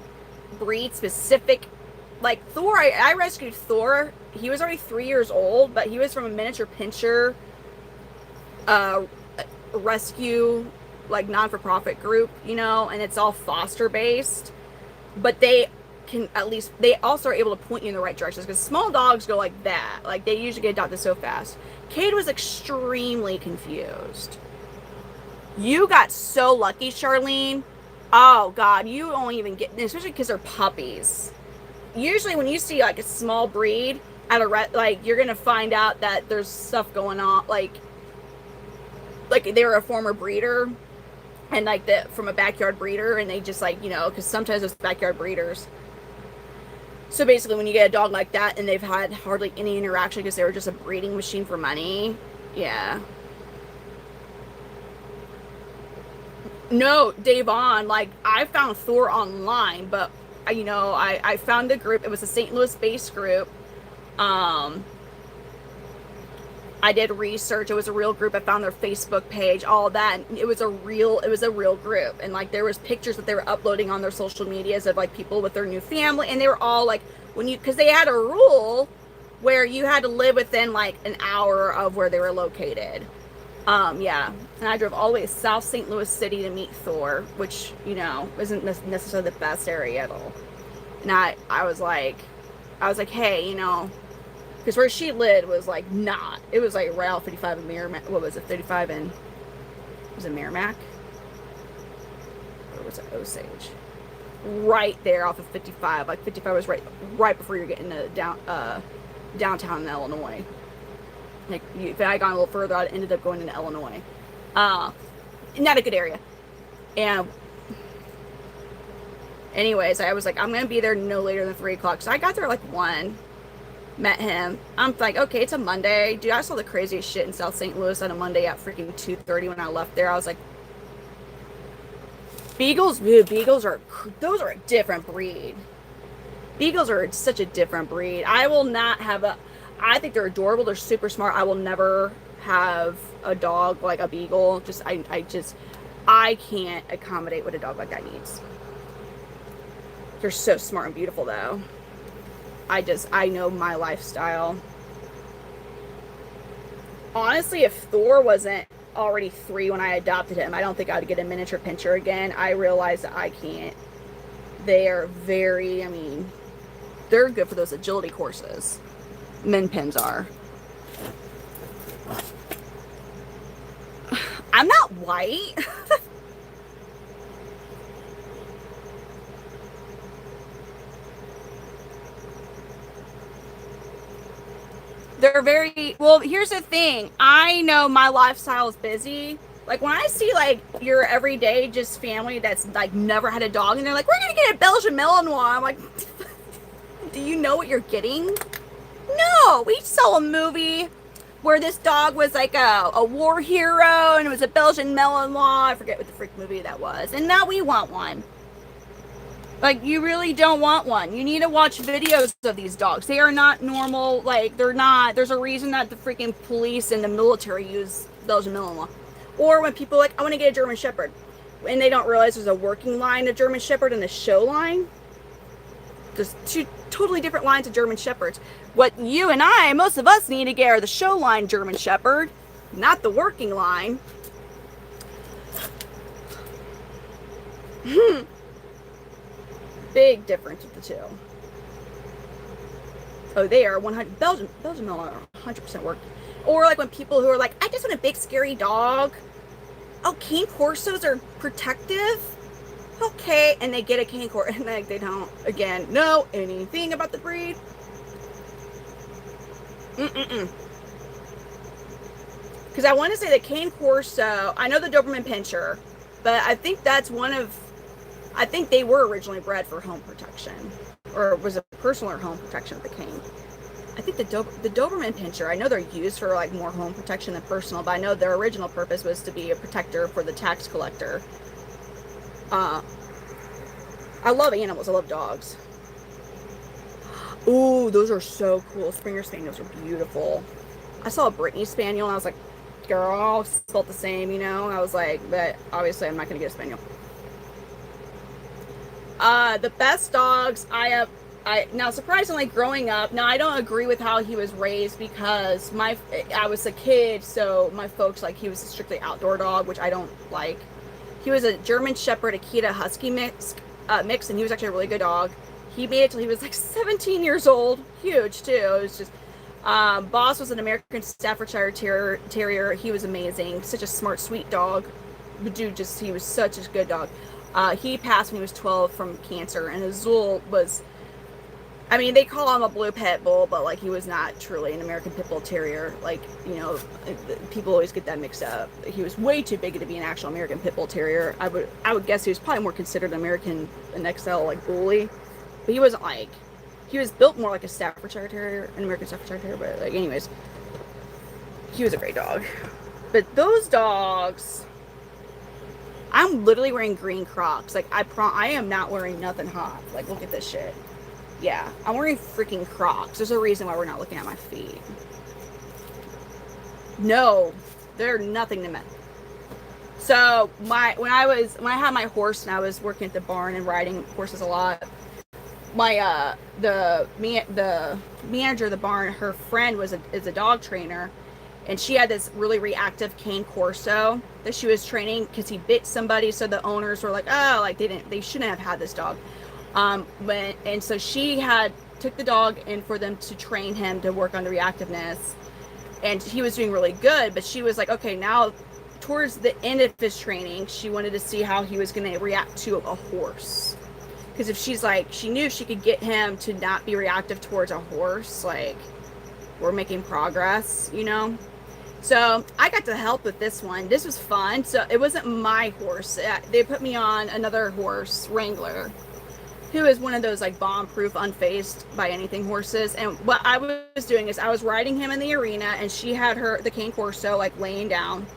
breed specific. Like Thor, I rescued Thor. He was already 3 years old, but he was from a miniature pinscher rescue, like non-for-profit group, you know, and it's all foster based. But they can at least, they also are able to point you in the right directions, because small dogs go like that. Like they usually get adopted so fast. Cade was extremely confused. You got so lucky, Charlene. Oh God, you don't even get, especially because they're puppies. Usually when you see like a small breed at a like, you're gonna find out that there's stuff going on, like they were a former breeder, and like from a backyard breeder, and they just like, you know, because sometimes those backyard breeders. So basically when you get a dog like that and they've had hardly any interaction because they were just a breeding machine for money, yeah. No, Davon, like I found Thor online, but you know, I found a group. It was a St. Louis based group. I did research. It was a real group. I found their Facebook page, all that. It was a real group. And like there was pictures that they were uploading on their social medias of like people with their new family, and they were all like, because they had a rule where you had to live within like an hour of where they were located. Yeah. And I drove all the way to South St. Louis City to meet Thor, which, you know, isn't necessarily the best area at all. And I was like, hey, you know, because where she lived was like not. It was like Route 55 in Merrimack. What was it? 55 in, was it Merrimack? Or was it Osage? Right there off of 55. Like 55 was right before you're getting to downtown in Illinois. Like if I had gone a little further, I ended up going into Illinois. Not a good area. And anyways, I was like, I'm gonna be there no later than 3 o'clock. So I got there like 1. Met him. I'm like, okay, it's a Monday. Dude, I saw the craziest shit in South St. Louis on a Monday at freaking 2:30 when I left there. I was like, Beagles, dude, those are a different breed. Beagles are such a different breed. I will not have I think they're adorable. They're super smart. I will never have a dog like a beagle. I can't accommodate what a dog like that needs. They're so smart and beautiful though. I know my lifestyle. Honestly, if Thor wasn't already 3 when I adopted him, I don't think I would get a miniature pinscher again. I realized that I can't. They are very, I mean, they're good for those agility courses. Min pins are. I'm not white. They're very, well, here's the thing. I know my lifestyle is busy. Like when I see like your everyday just family that's like never had a dog and they're like, we're going to get a Belgian Malinois. I'm like, do you know what you're getting? No, we saw a movie where this dog was like a war hero and it was a Belgian Malinois. I forget what the freak movie that was. And now we want one. Like, you really don't want one. You need to watch videos of these dogs. They are not normal. Like, they're not. There's a reason that the freaking police and the military use Belgian Malinois. Or when people are like, I want to get a German Shepherd. And they don't realize there's a working line of German Shepherd and a show line. There's 2 totally different lines of German Shepherds. What you and I, most of us need to get are the show line German Shepherd, not the working line. Big difference with the 2. Oh, they are 100 Belgian Malinois are 100% work. Or like when people who are like, I just want a big scary dog. Oh, cane corsos are protective. Okay, and they get a cane corso and like they don't again know anything about the breed. Because I want to say the cane corso. I know the Doberman Pinscher, but I think that's one of. I think they were originally bred for home protection, or was it personal or home protection of the king. I think the Doberman Pinscher, I know they're used for like more home protection than personal, but I know their original purpose was to be a protector for the tax collector. I love animals. I love dogs. Ooh, those are so cool. Springer Spaniels are beautiful. I saw a Brittany Spaniel and I was like, girl, spelled the same, you know? I was like, but obviously I'm not going to get a Spaniel. The best dogs now surprisingly growing up, now I don't agree with how he was raised because I was a kid, so my folks, like, he was a strictly outdoor dog, which I don't like. He was a German Shepherd Akita Husky mix, and he was actually a really good dog. He made it till he was like 17 years old. Huge too. It was just Boss was an American Staffordshire Terrier. He was amazing. Such a smart, sweet dog. Dude, he was such a good dog. He passed when he was 12 from cancer, and Azul was, I mean, they call him a blue pit bull, but like he was not truly an American Pit Bull Terrier. Like, you know, people always get that mixed up. He was way too big to be an actual American Pit Bull Terrier. I would guess he was probably more considered an XL, like bully, but he wasn't like, he was built more like a Staffordshire Terrier, an American Staffordshire Terrier. But like, anyways, he was a great dog. But those dogs, I'm literally wearing green Crocs. Like, I am not wearing nothing hot. Like, look at this shit. Yeah, I'm wearing freaking Crocs. There's a reason why we're not looking at my feet. No, they're nothing to me. So when I had my horse and I was working at the barn and riding horses a lot, my the manager of the barn, her friend is a dog trainer, and she had this really reactive cane corso that she was training because he bit somebody. So the owners were like, oh, like they shouldn't have had this dog. And so she took the dog in for them to train him to work on the reactiveness, and he was doing really good. But she was like, okay, now towards the end of his training, she wanted to see how he was going to react to a horse. Because if she knew she could get him to not be reactive towards a horse, like, we're making progress, you know? So I got to help with this one. This was fun. So it wasn't my horse. They put me on another horse, Wrangler, who is one of those like bomb-proof, unfazed by anything horses. And what I was doing is I was riding him in the arena, and she had the cane corso like laying down,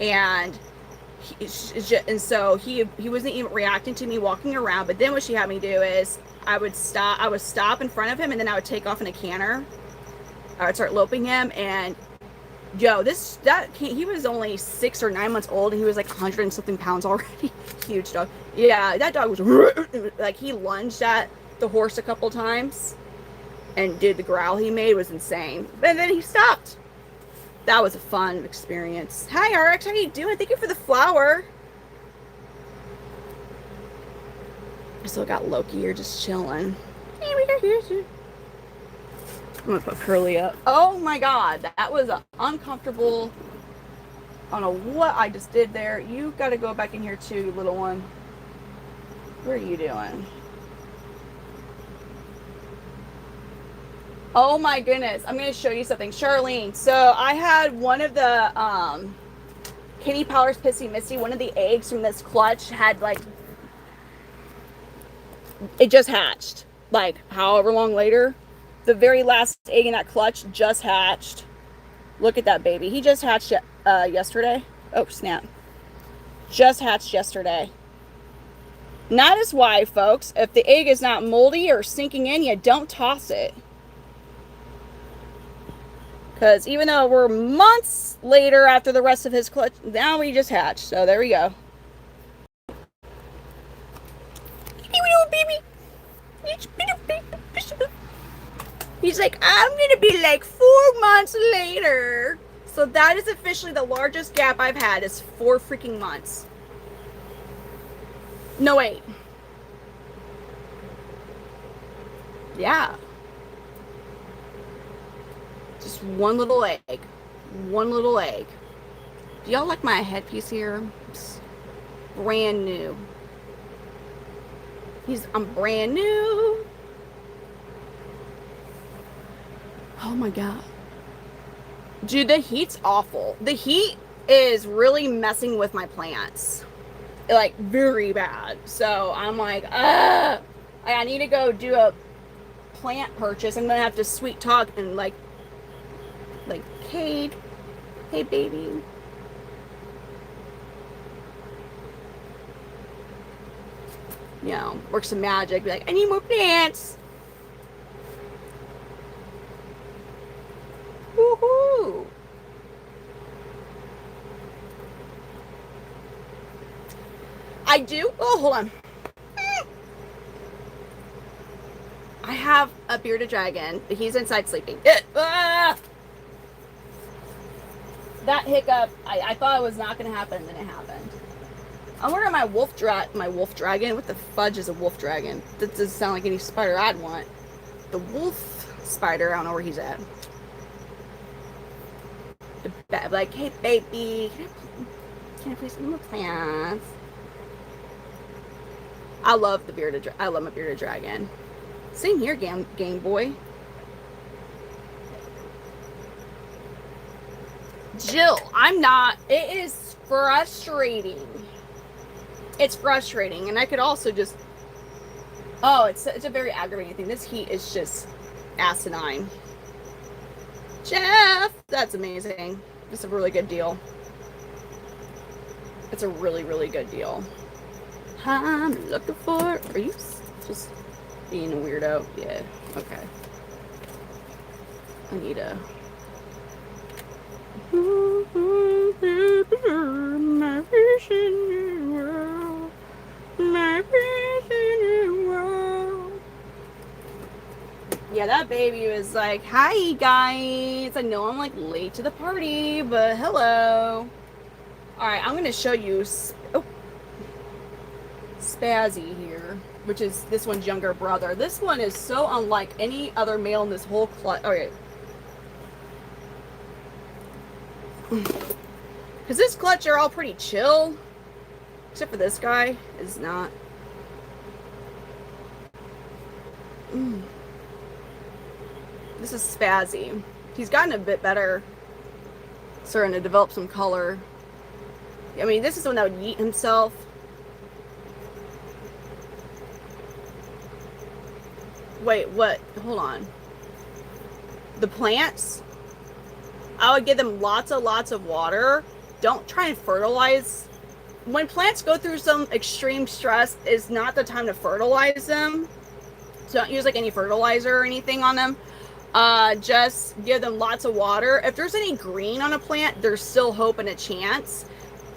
and so he wasn't even reacting to me walking around. But then what she had me do is I would stop in front of him, and then I would take off in a canter. I would start loping him, and he was only 6 or 9 months old, and he was like 100 and something pounds already. Huge dog. Yeah, that dog was like, he lunged at the horse a couple times, and dude, the growl he made was insane. And then he stopped. That was a fun experience. Hi RX, how you doing? Thank you for the flower. I still got Loki here just chilling. I'm gonna put Curly up. Oh my god, that was uncomfortable. I don't know what I just did there. You gotta go back in here too, little one. What are you doing? Oh my goodness, I'm gonna show you something, Charlene. So I had one of the Kenny Powers Pissy Missy, one of the eggs from this clutch had like, it just hatched. Like however long later. The very last egg in that clutch just hatched. Look at that baby. He just hatched yesterday. Oh, snap. Just hatched yesterday. That is why, folks, if the egg is not moldy or sinking in, you don't toss it. Because even though we're months later after the rest of his clutch, now we just hatched. So there we go. Baby. He's like, I'm going to be like 4 months later. So that is officially the largest gap I've had is 4 freaking months. No, wait. Yeah. Just one little egg. One little egg. Do y'all like my headpiece here? It's brand new. I'm brand new. Oh my god. Dude, the heat's awful. The heat is really messing with my plants. like very bad. So I'm like, I need to go do a plant purchase. I'm gonna have to sweet talk and like, hey, hey, baby. You know, work some magic. Be like, I need more plants. Woohoo! I do. Oh, hold on. I have a bearded dragon, but he's inside sleeping. That hiccup, I thought it was not going to happen, and then it happened. I'm wondering my wolf dragon. What the fudge is a wolf dragon? That doesn't sound like any spider I'd want. The wolf spider, I don't know where he's at. Like, hey, baby, can I play some more plants? I love my bearded dragon. Same here, Game Boy. Jill, I'm not. It is frustrating. It's frustrating, and I could also just. Oh, it's a very aggravating thing. This heat is just asinine. Jeff, that's amazing. It's a really good deal. It's a really, really good deal. I'm looking for. Are you just being a weirdo? Yeah. Okay. I need a. My vision world. My vision world. Yeah, that baby was like, "Hi guys. I know I'm like late to the party, but hello." All right, I'm gonna show you. Spazzy here, which is this one's younger brother. This one is so unlike any other male in this whole clutch. Okay. Because this clutch are all pretty chill. Except for this guy is not. This is Spazzy. He's gotten a bit better. Starting to develop some color. I mean, this is one that would yeet himself. Wait, what? Hold on. The plants? I would give them lots of water. Don't try and fertilize. When plants go through some extreme stress, is not the time to fertilize them. So don't use like any fertilizer or anything on them. Just give them lots of water. If there's any green on a plant, there's still hope and a chance.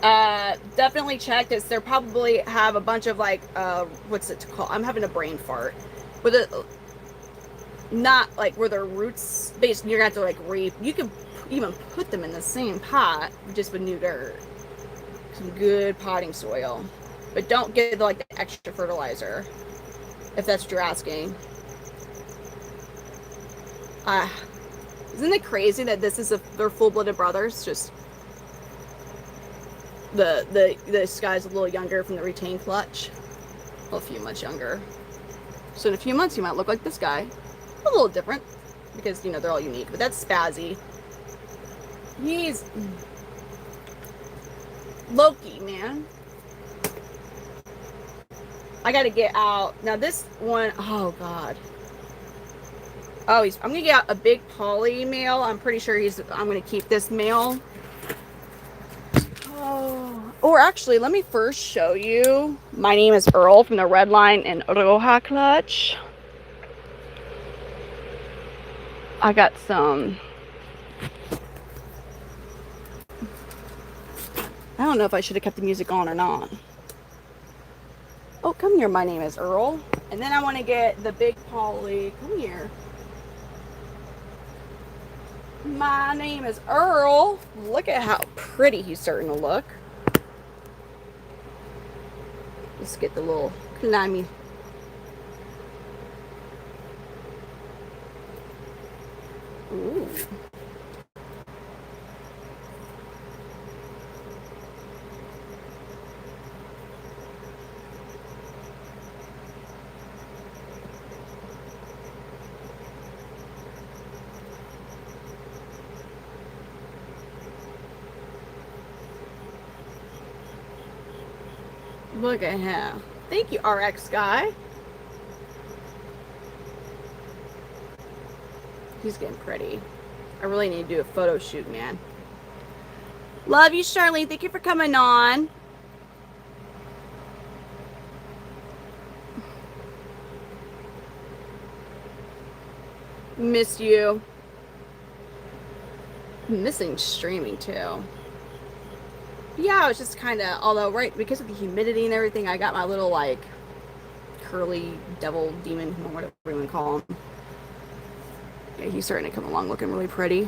Definitely check this. They probably have a bunch of like, what's it called? I'm having a brain fart. With it, not like where their roots based, you're gonna have to like you can even put them in the same pot just with new dirt, some good potting soil, but don't get like the extra fertilizer if that's what you're asking. Isn't it crazy that this is they're full-blooded brothers? Just this guy's a little younger from the retained clutch, well, a few months younger. So in a few months, you might look like this guy. A little different, because, you know, they're all unique. But that's Spazzy. He's Loki, man. I gotta get out. Now this one, oh, God. Oh, I'm gonna get out a big poly male. I'm pretty sure I'm gonna keep this male. Oh. Or actually, let me first show you. My name is Earl from the Red Line and Roja Clutch. I got some. I don't know if I should have kept the music on or not. Oh, come here. My name is Earl. And then I want to get the big poly. Come here. My name is Earl. Look at how pretty he's starting to look. Let's get the little climby. Ooh. Look at him. Thank you, RX guy. He's getting pretty. I really need to do a photo shoot, man. Love you, Charlene. Thank you for coming on. Miss you. I'm missing streaming too. Yeah, it's just kind of, although right, because of the humidity and everything, I got my little like curly devil demon, or whatever you want to call him. Yeah, he's starting to come along looking really pretty.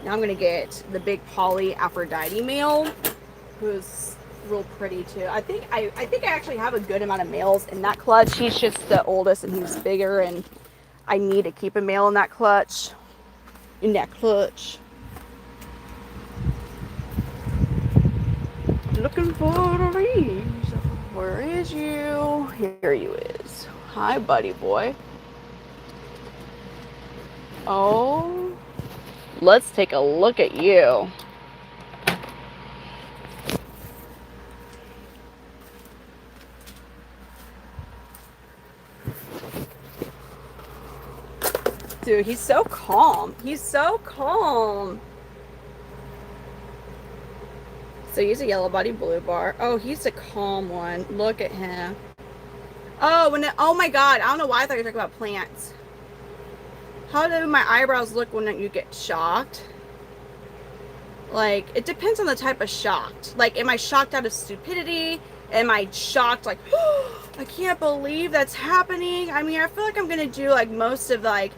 Now I'm gonna get the big poly Aphrodite male, who's real pretty too. I think I actually have a good amount of males in that clutch. He's just the oldest and he's bigger, and I need to keep a male in that clutch. Looking for the leaves. Where is you? Here you is. Hi, buddy boy. Oh, let's take a look at you. Dude, he's so calm. He's so calm. So he's a yellow body blue bar. Oh, he's a calm one. Look at him. Oh, oh my God. I don't know why I thought you were talking about plants. How do my eyebrows look when you get shocked? Like, it depends on the type of shocked. Like, am I shocked out of stupidity? Am I shocked like, oh, I can't believe that's happening? I mean, I feel like I'm going to do like most of like,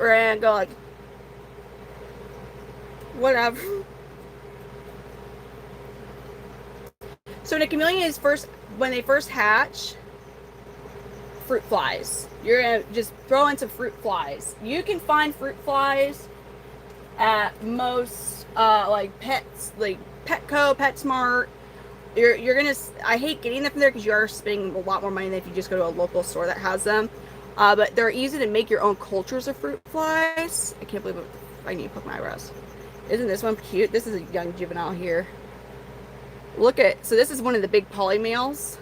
and go like, whatever. So when a chameleon is when they first hatch, fruit flies. You're gonna just throw in some fruit flies. You can find fruit flies at most like pets, like Petco, PetSmart. You're gonna. I hate getting them from there because you are spending a lot more money than if you just go to a local store that has them. But they're easy to make your own cultures of fruit flies. I can't believe it. I need to poke my eyebrows. Isn't this one cute? This is a young juvenile here. Look at, so this is one of the big poly males.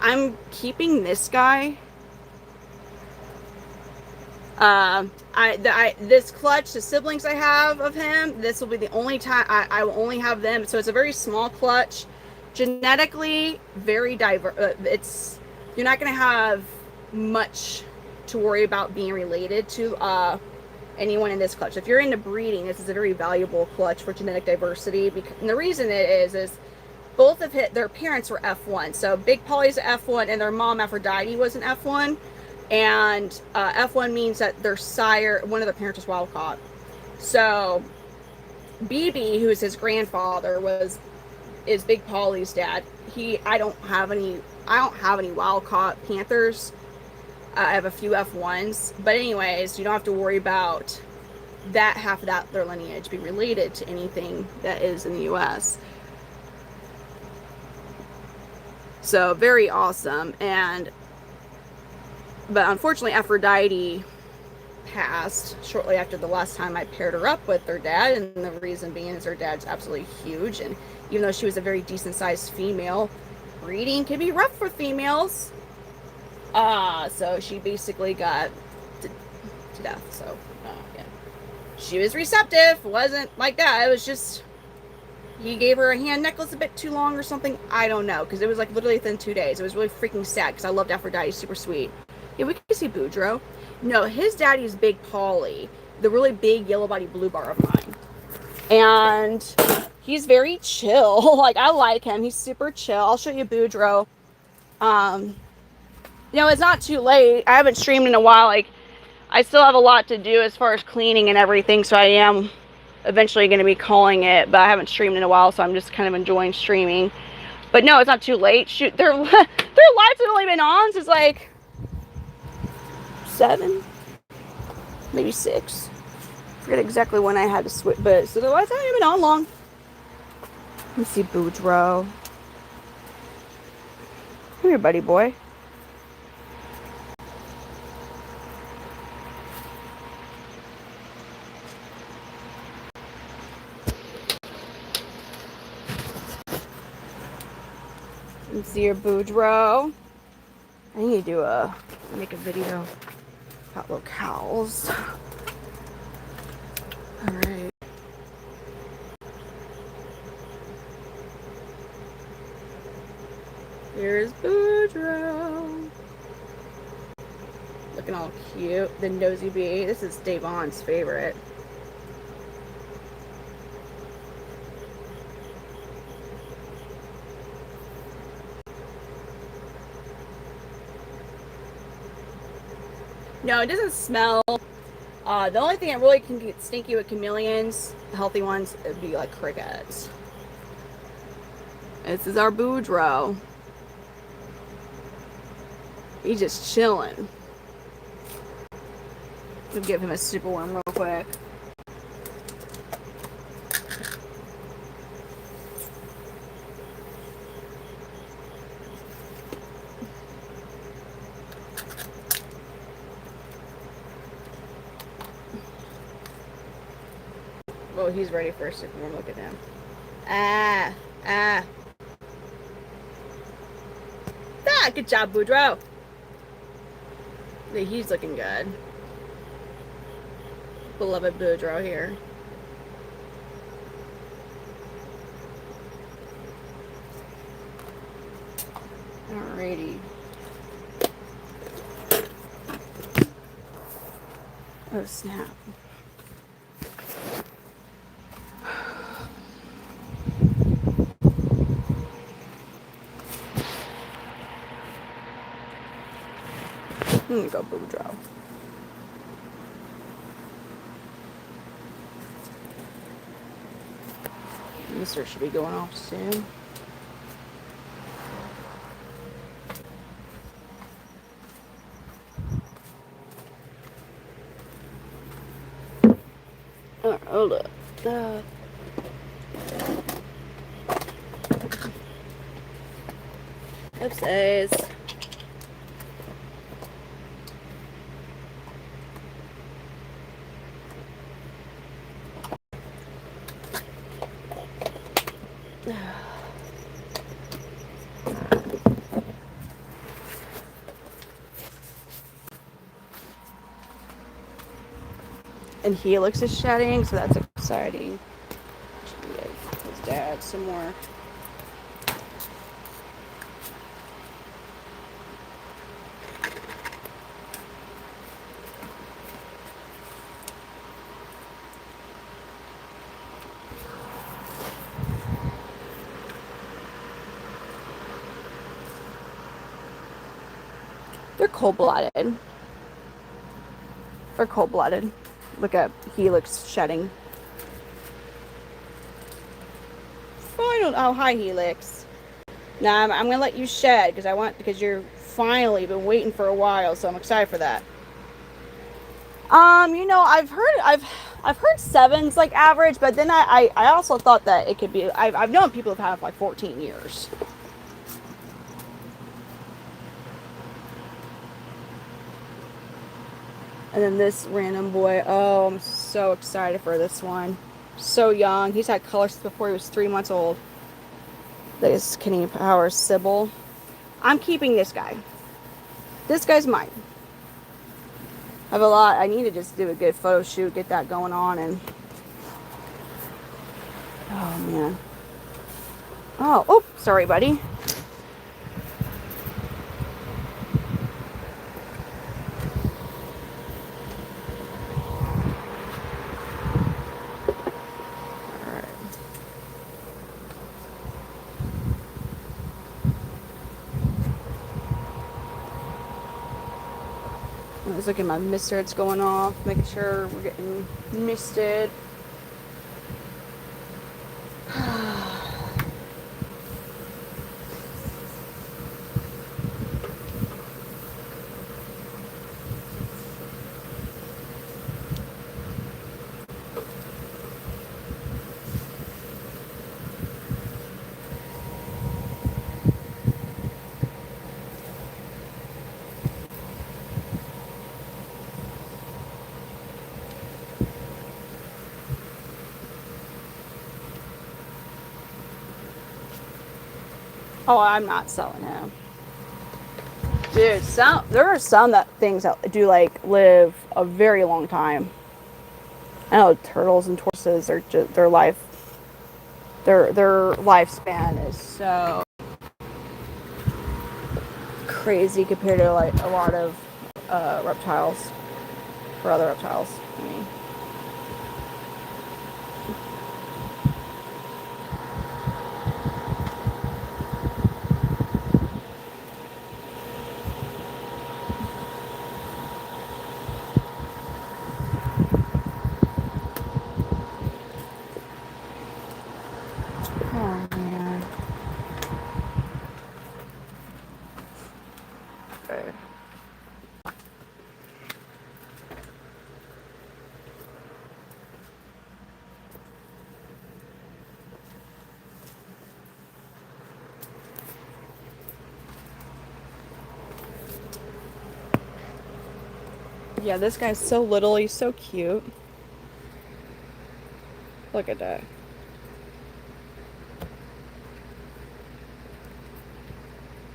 I'm keeping this guy. This clutch, the siblings I have of him, this will be the only time I will only have them. So it's a very small clutch, genetically very diverse. You're not going to have much to worry about being related to anyone in this clutch. If you're into breeding, this is a very valuable clutch for genetic diversity. And the reason it is both of their parents were F1. So Big Polly's F1 and their mom Aphrodite was an F1. And F1 means that their sire, one of their parents was wild caught. So BB, who is his grandfather, is Big Polly's dad. I don't have any wild caught Panthers. I have a few F1s, but anyways, you don't have to worry about that half of their lineage being related to anything that is in the U.S. So very awesome. But unfortunately, Aphrodite passed shortly after the last time I paired her up with her dad, and the reason being is her dad's absolutely huge, and even though she was a very decent sized female, breeding can be rough for females. So she basically got to death. So yeah, she was receptive. It wasn't like that. It was just he gave her a hand necklace a bit too long or something. I don't know, because it was like literally within 2 days. It was really freaking sad because I loved Aphrodite. Super sweet. Yeah, we can see Boudreaux. No, his daddy's Big Polly, the really big yellow body blue bar of mine, and he's very chill. Like, I like him. He's super chill. I'll show you Boudreaux. You know, it's not too late. I haven't streamed in a while. Like, I still have a lot to do as far as cleaning and everything, so I am eventually going to be calling it, but I haven't streamed in a while, so I'm just kind of enjoying streaming. But no, it's not too late. Shoot, their lights have only been on since like 7, maybe 6. I forget exactly when I had to switch, but so the lights haven't been on long. Let me see Boudreaux. Come here, buddy boy. See your Boudreaux. I need to make a video about locales. Alright. Here's Boudreaux. Looking all cute. The Nosy Bee. This is Davon's favorite. No, it doesn't smell. The only thing that really can get stinky with chameleons, the healthy ones, would be like crickets. This is our Boudreaux. He's just chilling. We'll give him a super worm real quick. Oh, he's ready for a super worm. Look at him. Ah. Ah, good job, Boudreaux. He's looking good. Beloved Boudreaux here. Alrighty. Oh, snap. I'm gonna go Boudreaux. Mister should be going off soon. Oh, hold up. Oopsies. And Helix is shedding, so that's exciting. Should give his dad some more. They're cold-blooded. They're cold-blooded. Look at Helix shedding. Final. Oh, hi, Helix. Now I'm gonna let you shed because you're finally been waiting for a while, so I'm excited for that. You know, I've heard 7's like average, but then I also thought that it could be. I've known people who've had it for like 14 years. And then this random boy, oh, I'm so excited for this one. So young. He's had colors before he was 3 months old. This Kenny Powers Sybil. I'm keeping this guy. This guy's mine. I have a lot. I need to just do a good photo shoot, get that going on, and oh man. Oh, sorry, buddy. I was looking at my mister, it's going off, making sure we're getting misted. Oh, I'm not selling him. Dude, there are some things that do like live a very long time. I know turtles and tortoises are just their lifespan is so crazy compared to like a lot of reptiles for other reptiles. I mean, oh man. Okay. Yeah, this guy's so little. He's so cute. Look at that.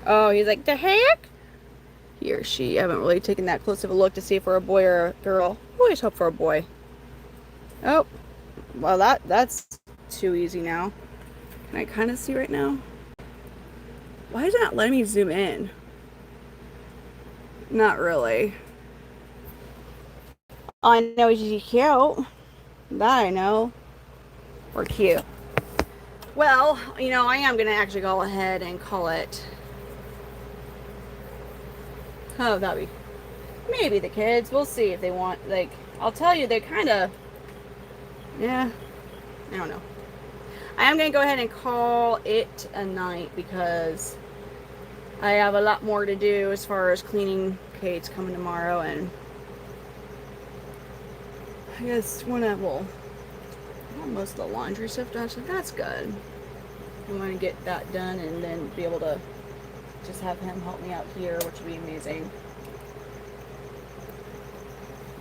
Oh, he's like, the heck? He or she. I haven't really taken that close of a look to see if we're a boy or a girl. Always hope for a boy. Oh, well, that's too easy now. Can I kind of see right now? Why is it not letting me zoom in? Not really. All I know is he's cute. That I know. We're cute. Well, you know, I am going to actually go ahead and call it. Oh, that'd be. Maybe the kids. We'll see if they want. Like, I'll tell you, they kind of. Yeah. I don't know. I am going to go ahead and call it a night because I have a lot more to do as far as cleaning. Kate's coming tomorrow, and I just want to, well, I got most of the laundry stuff done, so that's good. I want to get that done and then be able to just have him help me out here, which would be amazing.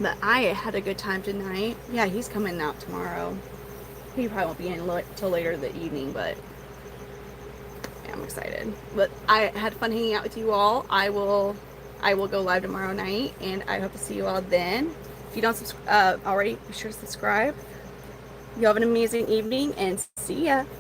But I had a good time tonight. Yeah, he's coming out tomorrow. He probably won't be in till later in the evening, but yeah, I'm excited. But I had fun hanging out with you all. I will go live tomorrow night, and I hope to see you all then. If you don't already, be sure to subscribe. You have an amazing evening, and see ya.